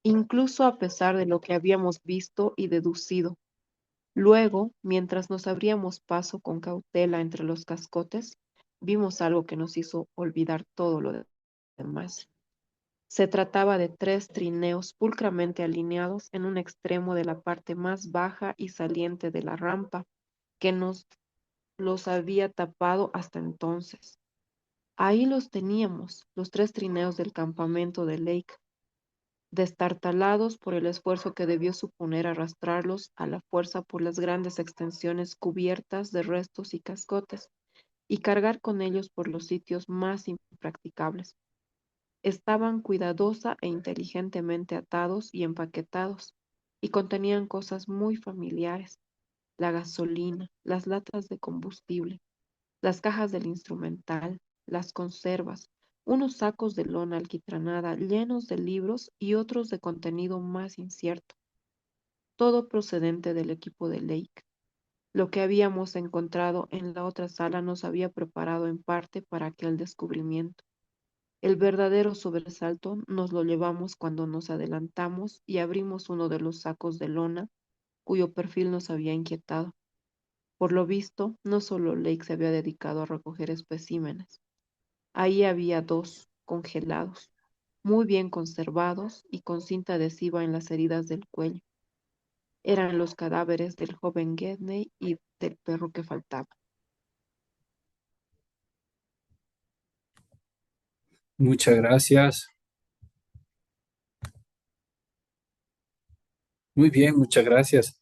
incluso a pesar de lo que habíamos visto y deducido. Luego, mientras nos abríamos paso con cautela entre los cascotes, vimos algo que nos hizo olvidar todo lo demás. Se trataba de tres trineos pulcramente alineados en un extremo de la parte más baja y saliente de la rampa, que nos los había tapado hasta entonces. Ahí los teníamos, los tres trineos del campamento de Lake, destartalados por el esfuerzo que debió suponer arrastrarlos a la fuerza por las grandes extensiones cubiertas de restos y cascotes, y cargar con ellos por los sitios más impracticables. Estaban cuidadosa e inteligentemente atados y empaquetados, y contenían cosas muy familiares: la gasolina, las latas de combustible, las cajas del instrumental, las conservas, unos sacos de lona alquitranada llenos de libros y otros de contenido más incierto, todo procedente del equipo de Lake. Lo que habíamos encontrado en la otra sala nos había preparado en parte para aquel descubrimiento. El verdadero sobresalto nos lo llevamos cuando nos adelantamos y abrimos uno de los sacos de lona cuyo perfil nos había inquietado. Por lo visto, no solo Lake se había dedicado a recoger especímenes. Ahí había dos, congelados, muy bien conservados y con cinta adhesiva en las heridas del cuello. Eran los cadáveres del joven Gedney y del perro que faltaba. Muchas gracias. Muy bien, muchas gracias.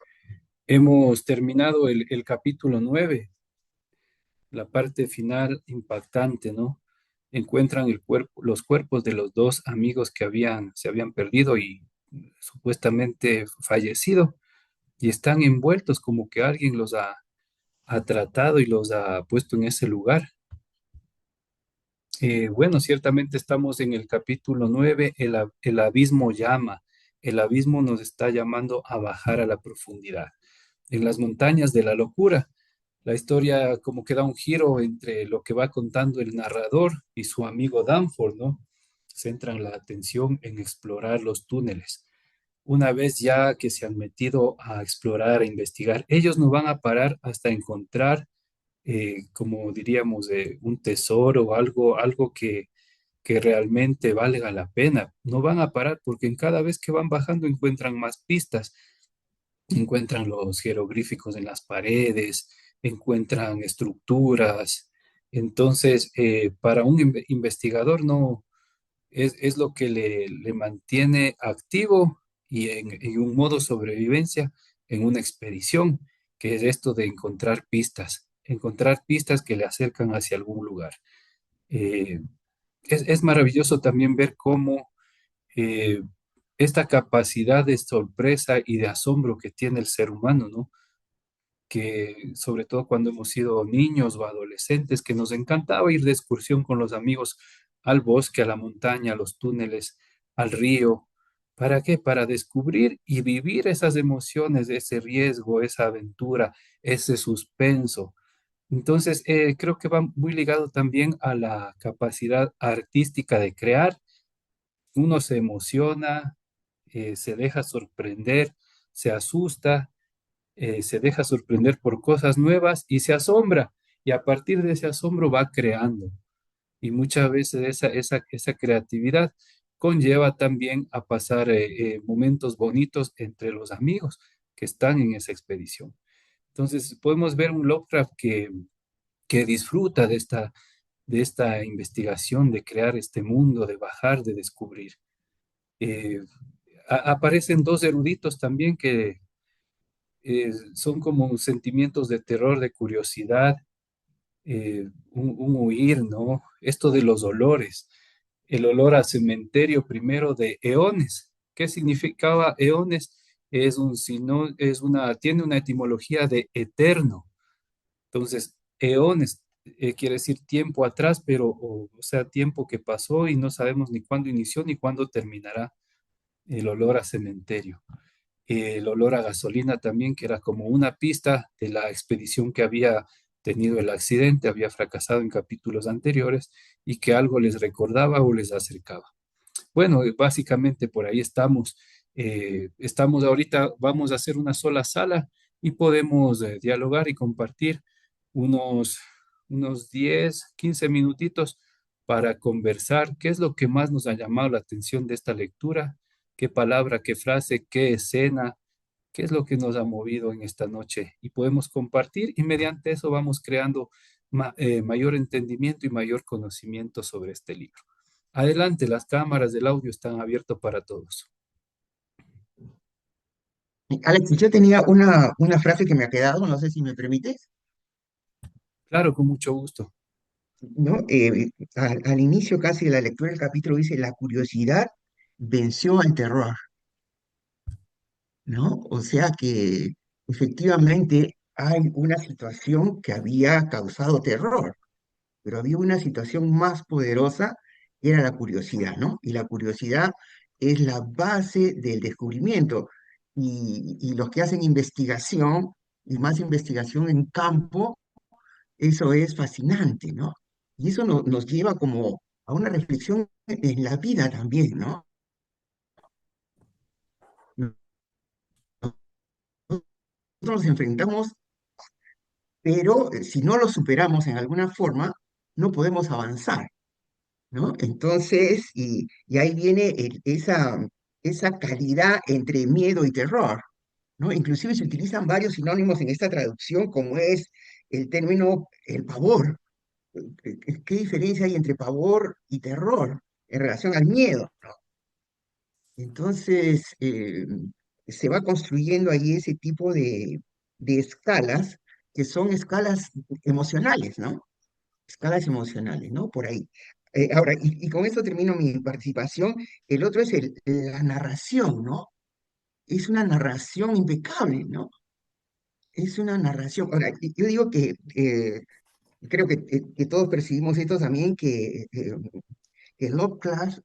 Hemos terminado el capítulo 9, la parte final impactante, ¿no? Encuentran los cuerpos de los dos amigos que se habían perdido y supuestamente fallecido, y están envueltos como que alguien ha tratado y los ha puesto en ese lugar. Bueno, ciertamente estamos en el capítulo 9. El abismo llama, el abismo nos está llamando a bajar a la profundidad. En las montañas de la locura, la historia como que da un giro entre lo que va contando el narrador y su amigo Danforth, ¿no? Centran la atención en explorar los túneles. Una vez ya que se han metido a explorar, a investigar, ellos no van a parar hasta encontrar, como diríamos, un tesoro o algo que realmente valga la pena. No van a parar porque en cada vez que van bajando encuentran más pistas, encuentran los jeroglíficos en las paredes, encuentran estructuras. Entonces, para un investigador no es lo que le mantiene activo y en un modo sobrevivencia en una expedición, que es esto de encontrar pistas que le acercan hacia algún lugar. Eh, es maravilloso también ver cómo eh, esta capacidad de sorpresa y de asombro que tiene el ser humano, ¿no? Que sobre todo cuando hemos sido niños o adolescentes, que nos encantaba ir de excursión con los amigos al bosque, a la montaña, a los túneles, al río. ¿Para qué? Para descubrir y vivir esas emociones, ese riesgo, esa aventura, ese suspenso. Entonces, creo que va muy ligado también a la capacidad artística de crear. Uno se emociona, se deja sorprender, se asusta, se deja sorprender por cosas nuevas y se asombra. Y a partir de ese asombro va creando. Y muchas veces esa creatividad conlleva también a pasar momentos bonitos entre los amigos que están en esa expedición. Entonces, podemos ver un Lovecraft que disfruta de esta investigación, de crear este mundo, de bajar, de descubrir. Eh, Aparecen dos eruditos también que son como sentimientos de terror, de curiosidad, un huir, ¿no? Esto de los olores, el olor a cementerio primero de eones. ¿Qué significaba eones? Tiene una etimología de eterno. Entonces, eones quiere decir tiempo atrás, pero, o sea, tiempo que pasó y no sabemos ni cuándo inició ni cuándo terminará el olor a cementerio. El olor a gasolina también, que era como una pista de la expedición que había tenido el accidente, había fracasado en capítulos anteriores y que algo les recordaba o les acercaba. Bueno, básicamente por ahí estamos. Estamos ahorita, vamos a hacer una sola sala y podemos dialogar y compartir unos, unos 10, 15 minutitos para conversar qué es lo que más nos ha llamado la atención de esta lectura, qué palabra, qué frase, qué escena, qué es lo que nos ha movido en esta noche. Y podemos compartir y mediante eso vamos creando mayor entendimiento y mayor conocimiento sobre este libro. Adelante, las cámaras del audio están abiertas para todos. Alex, yo tenía una frase que me ha quedado, no sé si me permites, Claro, con mucho gusto. ¿no? Al inicio casi de la lectura del capítulo dice, la curiosidad venció al terror, ¿no? O sea que efectivamente hay una situación que había causado terror, pero había una situación más poderosa que era la curiosidad, ¿no? Y la curiosidad es la base del descubrimiento. Y los que hacen investigación, y más investigación en campo, eso es fascinante, ¿no? Y eso nos lleva como a una reflexión en la vida también, ¿no? Nosotros nos enfrentamos, pero si no lo superamos en alguna forma, no podemos avanzar, ¿no? Entonces, y ahí viene esa calidad entre miedo y terror, ¿no? Inclusive se utilizan varios sinónimos en esta traducción, como es el término el pavor. ¿Qué diferencia hay entre pavor y terror en relación al miedo? Entonces, se va construyendo ahí ese tipo de escalas que son escalas emocionales, ¿no? Escalas emocionales, ¿no? Por ahí. Ahora, y con esto termino mi participación. El otro es la narración, ¿no? Es una narración impecable, ¿no? Es una narración. Ahora, yo digo que creo que todos percibimos esto también, que Lovecraft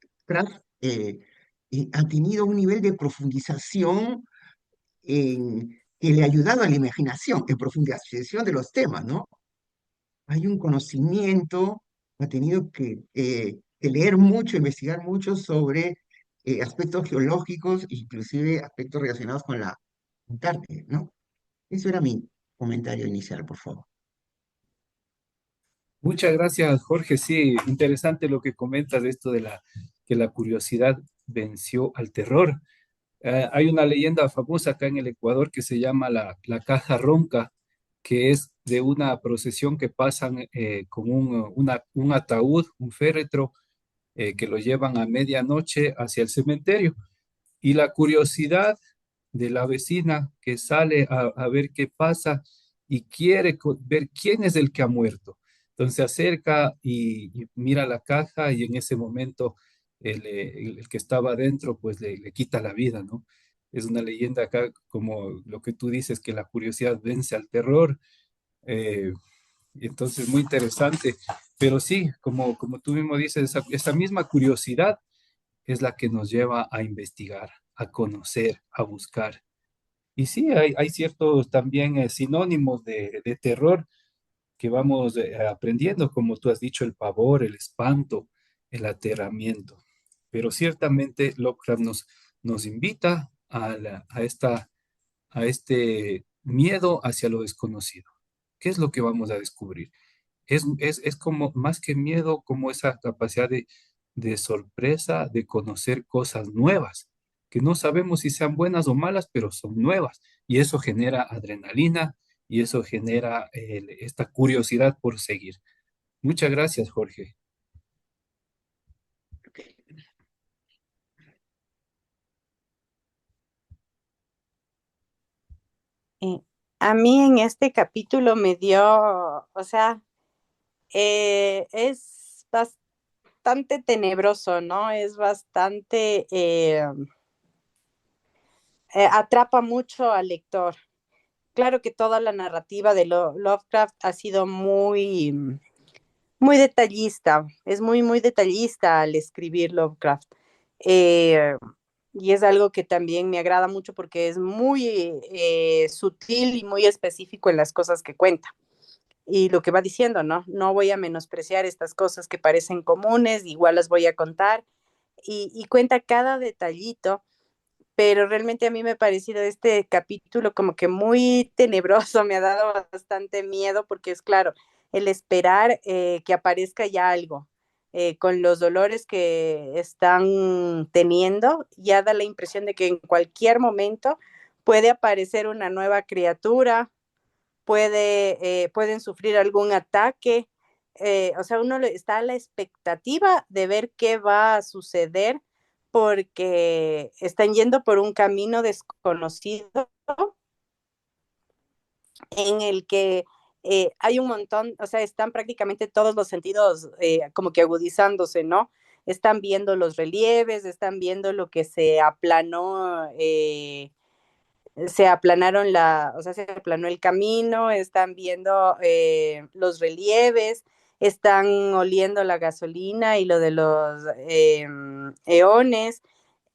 ha tenido un nivel de profundización que le ha ayudado a la imaginación, en profundización de los temas, ¿no? Hay un conocimiento, ha tenido que leer mucho, investigar mucho sobre aspectos geológicos, inclusive aspectos relacionados con la Antártida, ¿no? Eso era mi comentario inicial, por favor. Muchas gracias, Jorge. Sí, interesante lo que comentas de esto de que la curiosidad venció al terror. Hay una leyenda famosa acá en el Ecuador que se llama la caja ronca, que es de una procesión que pasan con un ataúd, un féretro, que lo llevan a medianoche hacia el cementerio. Y la curiosidad de la vecina que sale a ver qué pasa y quiere ver quién es el que ha muerto. Entonces se acerca y mira la caja y en ese momento el que estaba adentro pues le quita la vida, ¿no? Es una leyenda acá como lo que tú dices, que la curiosidad vence al terror. eh, entonces muy interesante. Pero sí, como tú mismo dices, esa misma curiosidad es la que nos lleva a investigar, a conocer, a buscar. Y sí, hay ciertos también sinónimos de terror que vamos aprendiendo, como tú has dicho, el pavor, el espanto, el aterramiento. Pero ciertamente Lovecraft nos invita a este miedo hacia lo desconocido. ¿Qué es lo que vamos a descubrir? Es como más que miedo, como esa capacidad de sorpresa, de conocer cosas nuevas, que no sabemos si sean buenas o malas, pero son nuevas. Y eso genera adrenalina y eso genera esta curiosidad por seguir. Muchas gracias, Jorge. Eh, a mí en este capítulo me dio, o sea, es bastante tenebroso, ¿no? Es bastante, atrapa mucho al lector. Claro que toda la narrativa de Lovecraft ha sido muy detallista, es muy detallista al escribir Lovecraft. Eh, y es algo que también me agrada mucho porque es muy sutil y muy específico en las cosas que cuenta. Y lo que va diciendo, ¿no? No voy a menospreciar estas cosas que parecen comunes, igual las voy a contar, y cuenta cada detallito, pero realmente a mí me ha parecido este capítulo como que muy tenebroso, me ha dado bastante miedo porque es claro, el esperar que aparezca ya algo. Con los dolores que están teniendo, ya da la impresión de que en cualquier momento puede aparecer una nueva criatura, pueden sufrir algún ataque. O sea, uno está a la expectativa de ver qué va a suceder porque están yendo por un camino desconocido en el que hay un montón, o sea, están prácticamente todos los sentidos como que agudizándose, ¿no? Están viendo los relieves, están viendo lo que se aplanó, se aplanaron o sea, se aplanó el camino, están viendo los relieves, están oliendo la gasolina y lo de los eones,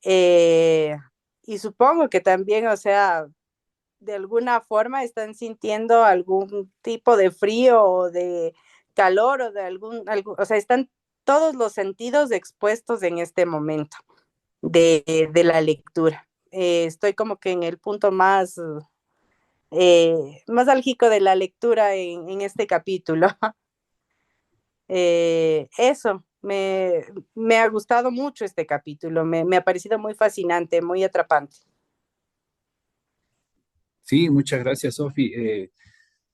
eh, y supongo que también, o sea, de alguna forma están sintiendo algún tipo de frío o de calor o de o sea, están todos los sentidos expuestos en este momento de la lectura. Estoy como que en el punto más álgico de la lectura en este capítulo. Eso, me ha gustado mucho este capítulo, me ha parecido muy fascinante, muy atrapante. Sí, muchas gracias, Sofi.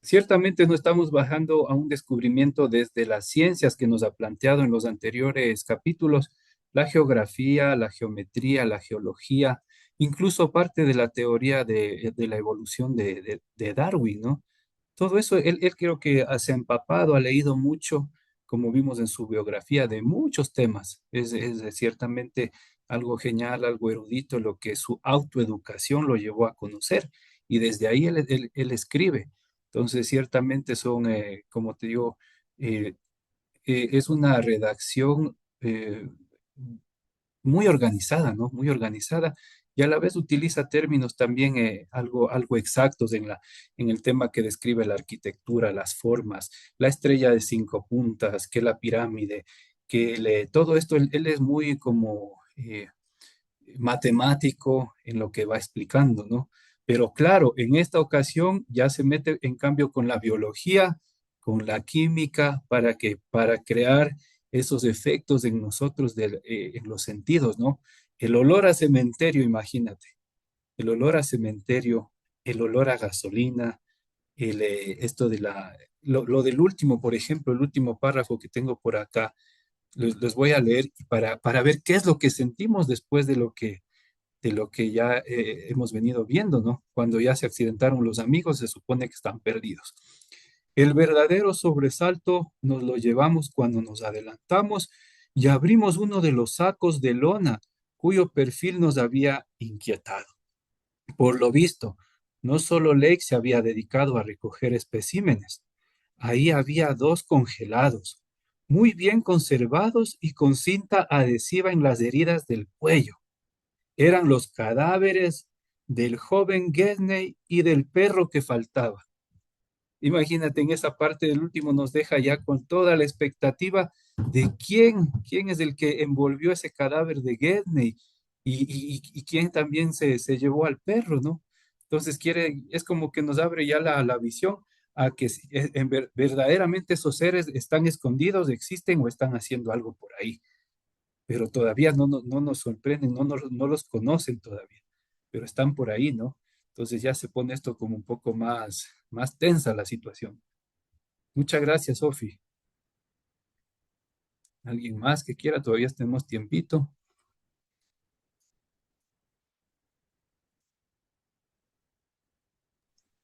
Ciertamente no estamos bajando a un descubrimiento desde las ciencias que nos ha planteado en los anteriores capítulos, la geografía, la geometría, la geología, incluso parte de la teoría de la evolución de Darwin, ¿no? Todo eso, él creo que se ha empapado, ha leído mucho, como vimos en su biografía, de muchos temas. Es ciertamente algo genial, algo erudito, lo que su autoeducación lo llevó a conocer. Y desde ahí él escribe. Entonces, ciertamente son, como te digo, eh, es una redacción muy organizada, ¿no? Muy organizada y a la vez utiliza términos también algo exactos en el tema que describe la arquitectura, las formas, la estrella de 5 puntas, que la pirámide, todo esto, él es muy como matemático en lo que va explicando, ¿no? Pero claro, en esta ocasión ya se mete en cambio con la biología, con la química, para crear esos efectos en nosotros, en los sentidos, ¿no? El olor a cementerio, imagínate, el olor a cementerio, el olor a gasolina, esto lo del último, por ejemplo, el último párrafo que tengo por acá, les voy a leer para ver qué es lo que sentimos después de lo que ya hemos venido viendo, ¿no? Cuando ya se accidentaron los amigos, se supone que están perdidos. El verdadero sobresalto nos lo llevamos cuando nos adelantamos y abrimos uno de los sacos de lona cuyo perfil nos había inquietado. Por lo visto, no solo Lake se había dedicado a recoger especímenes, ahí había 2 congelados, muy bien conservados y con cinta adhesiva en las heridas del cuello. Eran los cadáveres del joven Gedney y del perro que faltaba. Imagínate, en esa parte del último nos deja ya con toda la expectativa de quién es el que envolvió ese cadáver de Gedney y quién también se llevó al perro, ¿no? Entonces es como que nos abre ya la visión a que verdaderamente esos seres están escondidos, existen o están haciendo algo por ahí, pero todavía no nos sorprenden, no los conocen todavía, pero están por ahí, ¿no? Entonces ya se pone esto como un poco más tensa la situación. Muchas gracias, Sofi. ¿Alguien más que quiera? Todavía tenemos tiempito.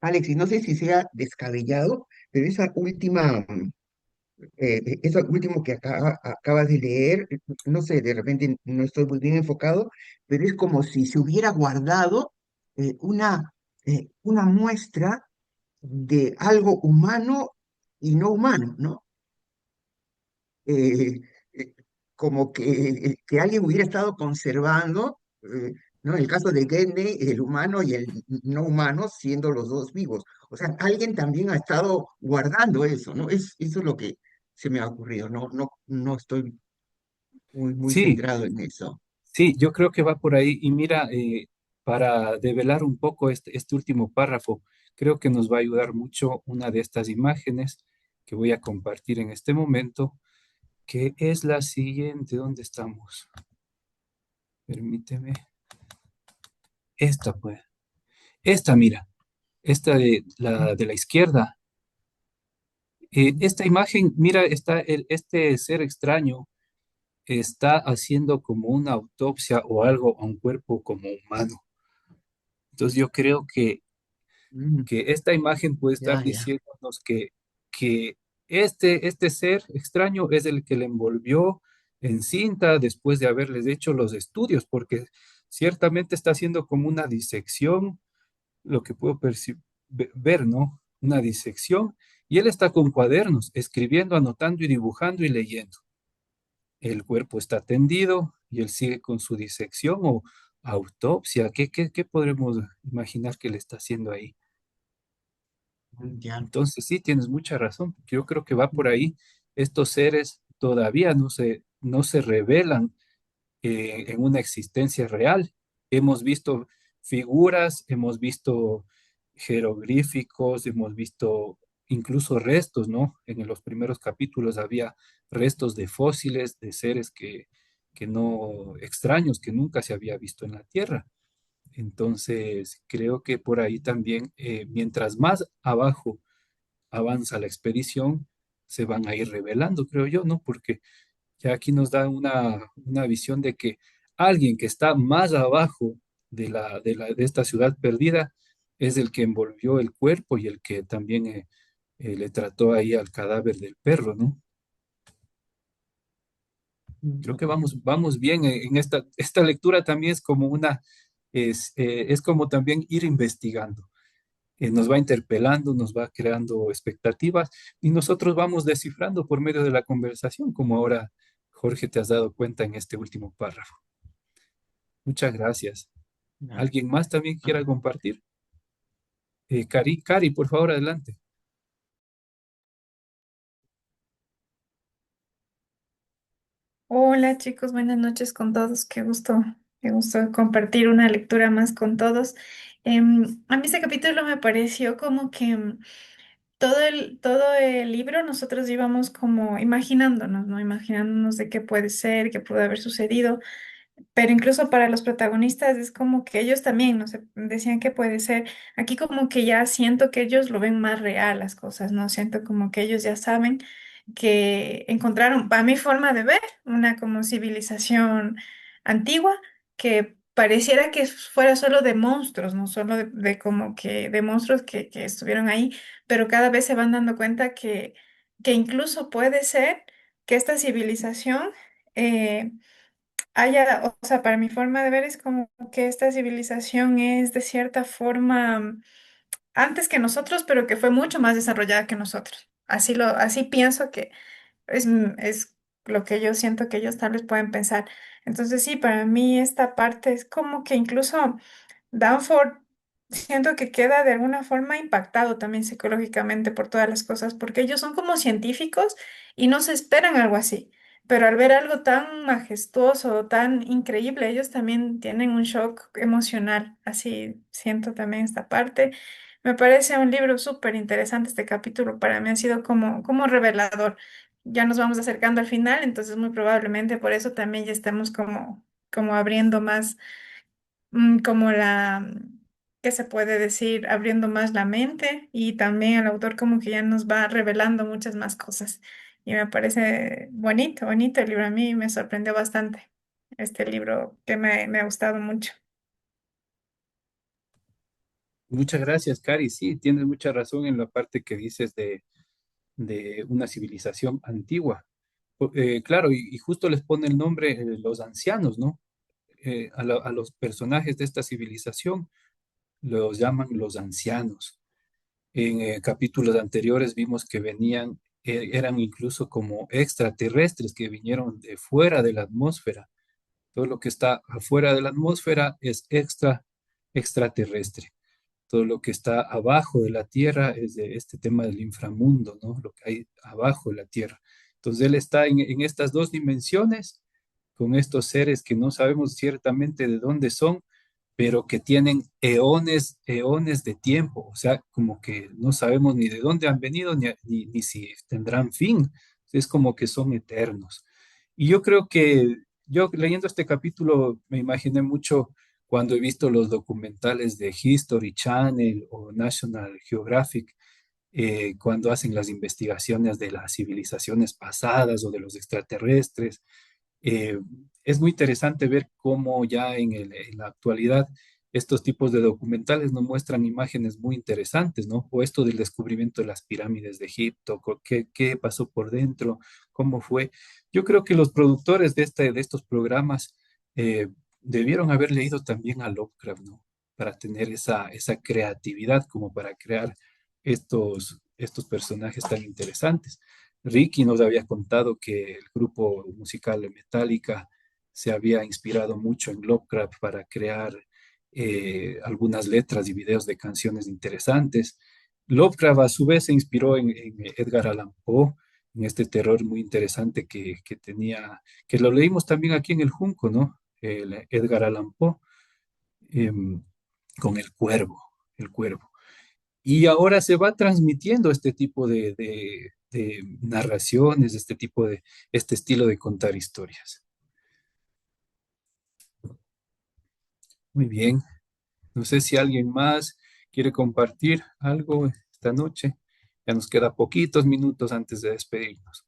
Alex, y no sé si sea descabellado, pero eso último que acabas de leer, no sé, de repente no estoy muy bien enfocado, pero es como si se hubiera guardado una muestra de algo humano y no humano, ¿no? Eh, eh, Como que alguien hubiera estado conservando, ¿no? El caso de Gene, el humano y el no humano, siendo los dos vivos. O sea, alguien también ha estado guardando eso, ¿no? Eso es lo que se me ha ocurrido, no estoy. muy Sí, centrado en eso. sí, yo creo que va por ahí. Y mira, para develar un poco este último párrafo, creo que nos va a ayudar mucho una de estas imágenes que voy a compartir en este momento, que es la siguiente. ¿Dónde estamos? Permíteme. Esta, pues. Esta, mira, esta de la izquierda. Esta imagen, mira, está este ser extraño está haciendo como una autopsia o algo a un cuerpo como humano. Entonces yo creo Mm, que esta imagen puede estar ya, ya. diciéndonos que este ser extraño es el que le envolvió en cinta después de haberles hecho los estudios, porque ciertamente está haciendo como una disección, lo que puedo ver, ¿no? Una disección, y él está con cuadernos, escribiendo, anotando y dibujando y leyendo. El cuerpo está tendido y él sigue con su disección o autopsia. ¿Qué podremos imaginar que le está haciendo ahí? Ya. Entonces sí, tienes mucha razón. Yo creo que va por ahí. Estos seres todavía no se revelan en una existencia real. Hemos visto figuras, hemos visto jeroglíficos, hemos visto incluso restos, ¿no? En los primeros capítulos había restos de fósiles de seres que no extraños, que nunca se había visto en la Tierra. Entonces, creo que por ahí también, mientras más abajo avanza la expedición, se van a ir revelando, creo yo, ¿no? Porque ya aquí nos da una visión de que alguien que está más abajo de esta ciudad perdida es el que envolvió el cuerpo y el que también le trató ahí al cadáver del perro, ¿no? Creo que vamos bien en esta lectura también es como es como también ir investigando. Nos va interpelando, nos va creando expectativas y nosotros vamos descifrando por medio de la conversación, como ahora, Jorge, te has dado cuenta en este último párrafo. Muchas gracias. Ya. ¿Alguien más también quiera compartir? Cari, por favor, adelante. Hola chicos, buenas noches con todos. Qué gusto compartir una lectura más con todos. A mí este capítulo me pareció como que todo el libro nosotros íbamos como imaginándonos, ¿no? Imaginándonos de qué puede ser, qué puede haber sucedido. Pero incluso para los protagonistas es como que ellos también, no sé, decían que puede ser. Aquí como que ya siento que ellos lo ven más real las cosas, ¿no? Siento como que ellos ya saben que encontraron, a mi forma de ver, una como civilización antigua que pareciera que fuera solo de monstruos, no solo de como que de monstruos que estuvieron ahí, pero cada vez se van dando cuenta que incluso puede ser que esta civilización... haya, o sea, para mi forma de ver es como que esta civilización es de cierta forma antes que nosotros, pero que fue mucho más desarrollada que nosotros. Así pienso que es lo que yo siento que ellos tal vez pueden pensar. Entonces sí, para mí esta parte es como que incluso Danforth siento que queda de alguna forma impactado también psicológicamente por todas las cosas, porque ellos son como científicos y no se esperan algo así. Pero al ver algo tan majestuoso, tan increíble, ellos también tienen un shock emocional. Así siento también esta parte. Me parece un libro súper interesante este capítulo. Para mí ha sido como revelador. Ya nos vamos acercando al final, entonces muy probablemente por eso también ya estamos como abriendo más como ¿qué se puede decir? Abriendo más la mente y también el autor como que ya nos va revelando muchas más cosas. Y me parece bonito, bonito el libro. A mí me sorprendió bastante este libro que me ha gustado mucho. Muchas gracias, Cari. Sí, tienes mucha razón en la parte que dices de una civilización antigua. Claro, y justo les pone el nombre los ancianos, ¿no? A los personajes de esta civilización los llaman los ancianos. En capítulos anteriores vimos que eran incluso como extraterrestres que vinieron de fuera de la atmósfera. Todo lo que está afuera de la atmósfera es extraterrestre. Todo lo que está abajo de la Tierra es de este tema del inframundo, ¿no? Lo que hay abajo de la Tierra. Entonces él está en estas dos dimensiones con estos seres que no sabemos ciertamente de dónde son, pero que tienen eones, eones de tiempo, o sea, como que no sabemos ni de dónde han venido ni si tendrán fin, es como que son eternos. Y yo creo que yo leyendo este capítulo me imaginé mucho cuando he visto los documentales de History Channel o National Geographic, cuando hacen las investigaciones de las civilizaciones pasadas o de los extraterrestres. Eh, es muy interesante ver cómo ya en la actualidad estos tipos de documentales nos muestran imágenes muy interesantes, ¿no? O esto del descubrimiento de las pirámides de Egipto, qué pasó por dentro, cómo fue. Yo creo que los productores de estos programas debieron haber leído también a Lovecraft, ¿no? Para tener esa creatividad como para crear estos personajes tan interesantes. Ricky nos había contado que el grupo musical de Metallica se había inspirado mucho en Lovecraft para crear algunas letras y videos de canciones interesantes. Lovecraft a su vez se inspiró en Edgar Allan Poe, en este terror muy interesante que tenía, que lo leímos también aquí en el Junco, ¿no? El Edgar Allan Poe, em, con el cuervo, el cuervo. Y ahora se va transmitiendo este tipo de narraciones, este estilo de contar historias. Muy bien. No sé si alguien más quiere compartir algo esta noche. Ya nos queda poquitos minutos antes de despedirnos.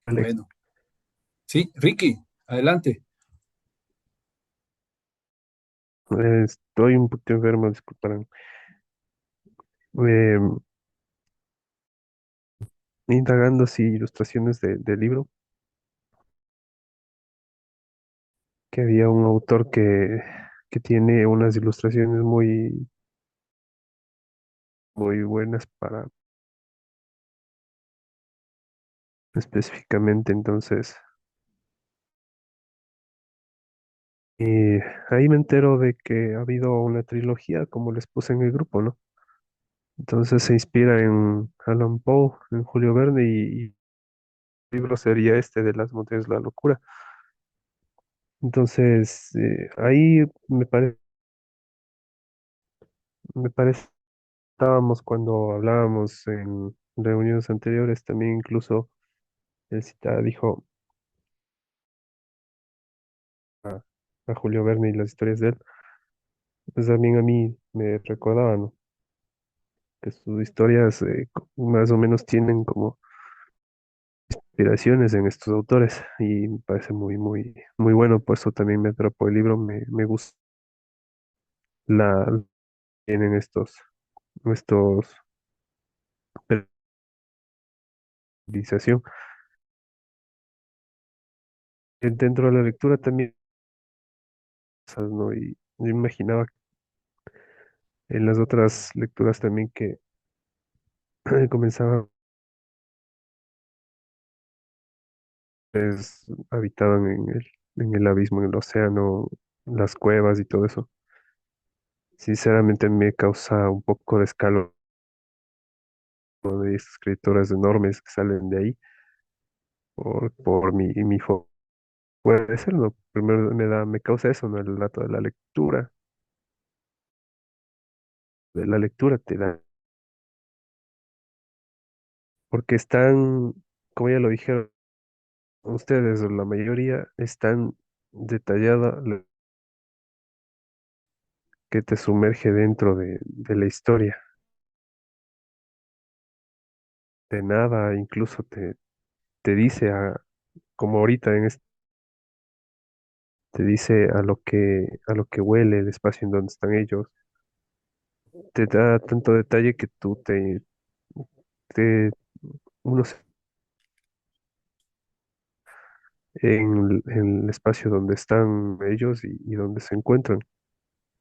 Alex, Bueno, sí, Ricky, adelante. estoy un poquito enfermo, disculparán. Eh, Indagando así ilustraciones del libro, que había un autor que tiene unas ilustraciones muy buenas para específicamente, entonces, y ahí me entero de que ha habido una trilogía, como les puse en el grupo, ¿no? Entonces se inspira en Alan Poe, en Julio Verne y el libro sería este de Las Montañas de la Locura. Entonces, ahí me parece, estábamos cuando hablábamos en reuniones anteriores, también incluso el cita dijo a, a Julio Verne y las historias de él, pues también a mí me recordaban, ¿no? Que sus historias más o menos tienen como inspiraciones en estos autores y me parece muy bueno, por eso también me atrapó el libro, me gusta la tienen estos periodización. Dentro de la lectura también, ¿no? Y yo imaginaba en las otras lecturas también que comenzaba, pues, habitaban en el abismo, en el océano, las cuevas y todo eso. Sinceramente me causa un poco de escalo de estas criaturas enormes que salen de ahí por puede ser, ¿no? Primero me causa eso, ¿no? El dato de la lectura te da, porque están, como ya lo dijeron ustedes, o la mayoría, están detallada que te sumerge dentro de la historia. De nada, incluso te dice como ahorita te dice a lo que huele el espacio en donde están ellos. Te da tanto detalle que te uno en el espacio donde están ellos y donde se encuentran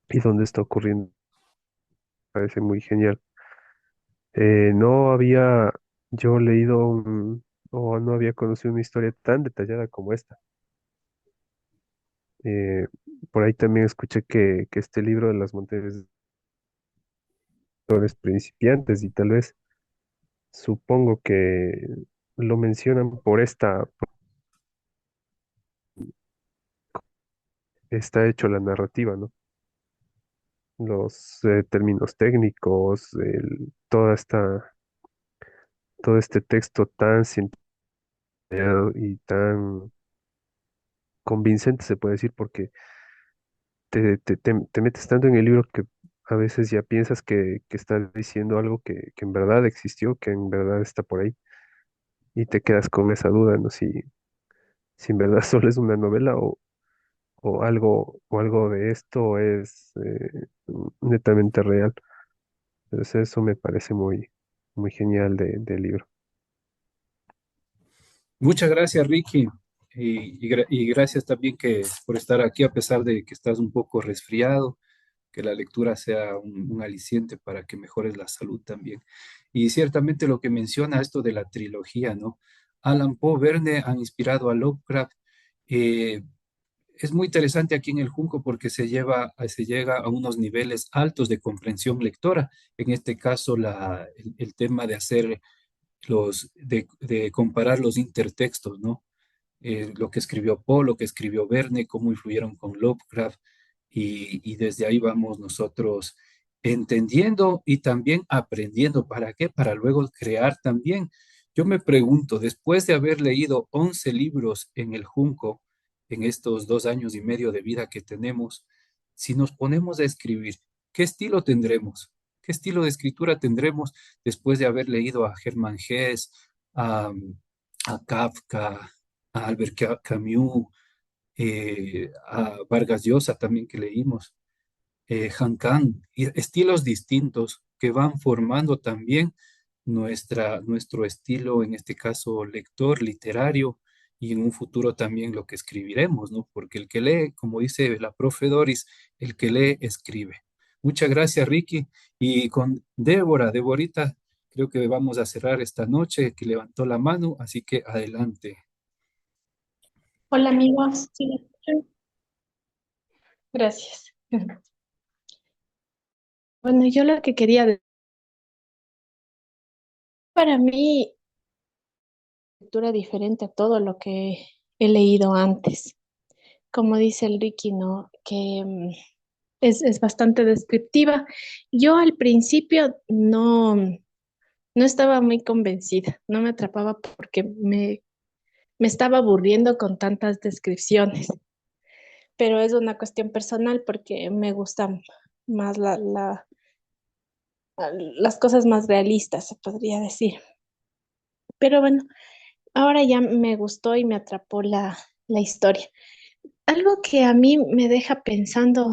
y donde está ocurriendo. Parece muy genial. No había yo leído o no había conocido una historia tan detallada como esta. Eh, por ahí también escuché que este libro de las montañas de los principiantes y tal vez supongo que lo mencionan por está hecho la narrativa, ¿no? Los términos técnicos, todo este texto tan científico y tan convincente, se puede decir, porque te metes tanto en el libro que a veces ya piensas que está diciendo algo que en verdad existió, que en verdad está por ahí, y te quedas con esa duda, ¿no? Si en verdad solo es una novela o algo de esto es netamente real. Entonces eso me parece muy genial del libro. Muchas gracias, Ricky. Y gracias también por estar aquí, a pesar de que estás un poco resfriado, que la lectura sea un aliciente para que mejores la salud también. Y ciertamente lo que menciona esto de la trilogía, ¿no? Alan Poe, Verne han inspirado a Lovecraft. Eh, es muy interesante aquí en el Junco porque se llega a unos niveles altos de comprensión lectora. En este caso, el tema de hacer de comparar los intertextos, ¿no? Lo que escribió Poe, lo que escribió Verne, cómo influyeron con Lovecraft, y desde ahí vamos nosotros entendiendo y también aprendiendo. ¿Para qué? Para luego crear también. Yo me pregunto, después de haber leído 11 libros en el Junco, en estos 2 años y medio de vida que tenemos, si nos ponemos a escribir, ¿qué estilo tendremos? ¿Qué estilo de escritura tendremos después de haber leído a Germán Hesse, a, a Kafka, a Albert Camus, a Vargas Llosa también que leímos, Han Kang, y estilos distintos que van formando también nuestro estilo, en este caso lector, literario, y en un futuro también lo que escribiremos, ¿no? Porque el que lee, como dice la profe Doris, el que lee, escribe. Muchas gracias, Ricky. Y con Deborita, creo que vamos a cerrar esta noche, que levantó la mano, así que adelante. Hola amigos, ¿sí me escuchan? Gracias. Bueno, yo lo que quería decir, para mí, lectura diferente a todo lo que he leído antes. Como dice el Ricky, ¿no? Que es bastante descriptiva. Yo al principio no estaba muy convencida, no me atrapaba porque me estaba aburriendo con tantas descripciones, pero es una cuestión personal porque me gustan más las cosas más realistas, se podría decir. Pero bueno, ahora ya me gustó y me atrapó la historia. Algo que a mí me deja pensando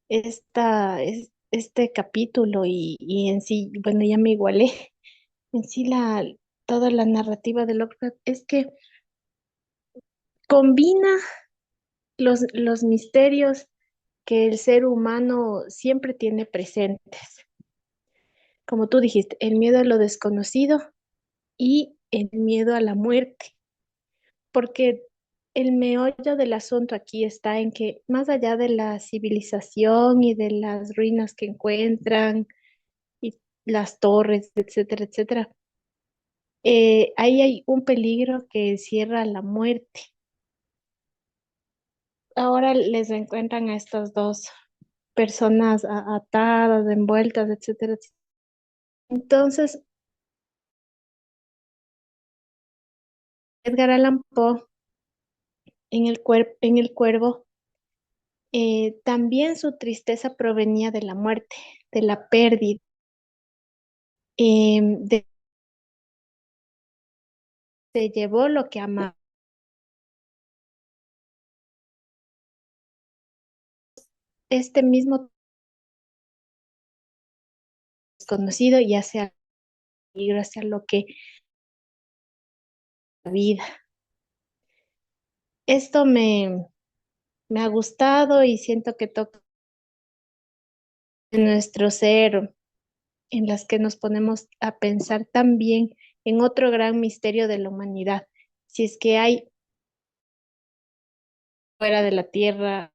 este capítulo y en sí, bueno, ya me igualé, en sí toda la narrativa de Lovecraft es que combina los misterios que el ser humano siempre tiene presentes. Como tú dijiste, el miedo a lo desconocido y el miedo a la muerte. Porque el meollo del asunto aquí está en que más allá de la civilización y de las ruinas que encuentran y las torres, etcétera, etcétera, ahí hay un peligro que encierra la muerte. Ahora les encuentran a estas dos personas atadas, envueltas, etcétera, etcétera. Entonces, Edgar Allan Poe en el Cuervo, también su tristeza provenía de la muerte, de la pérdida, de se llevó lo que amaba. Este mismo desconocido y hacia peligro, hacia lo que la vida. Esto me ha gustado y siento que toca en nuestro ser, en las que nos ponemos a pensar también en otro gran misterio de la humanidad. Si es que hay fuera de la Tierra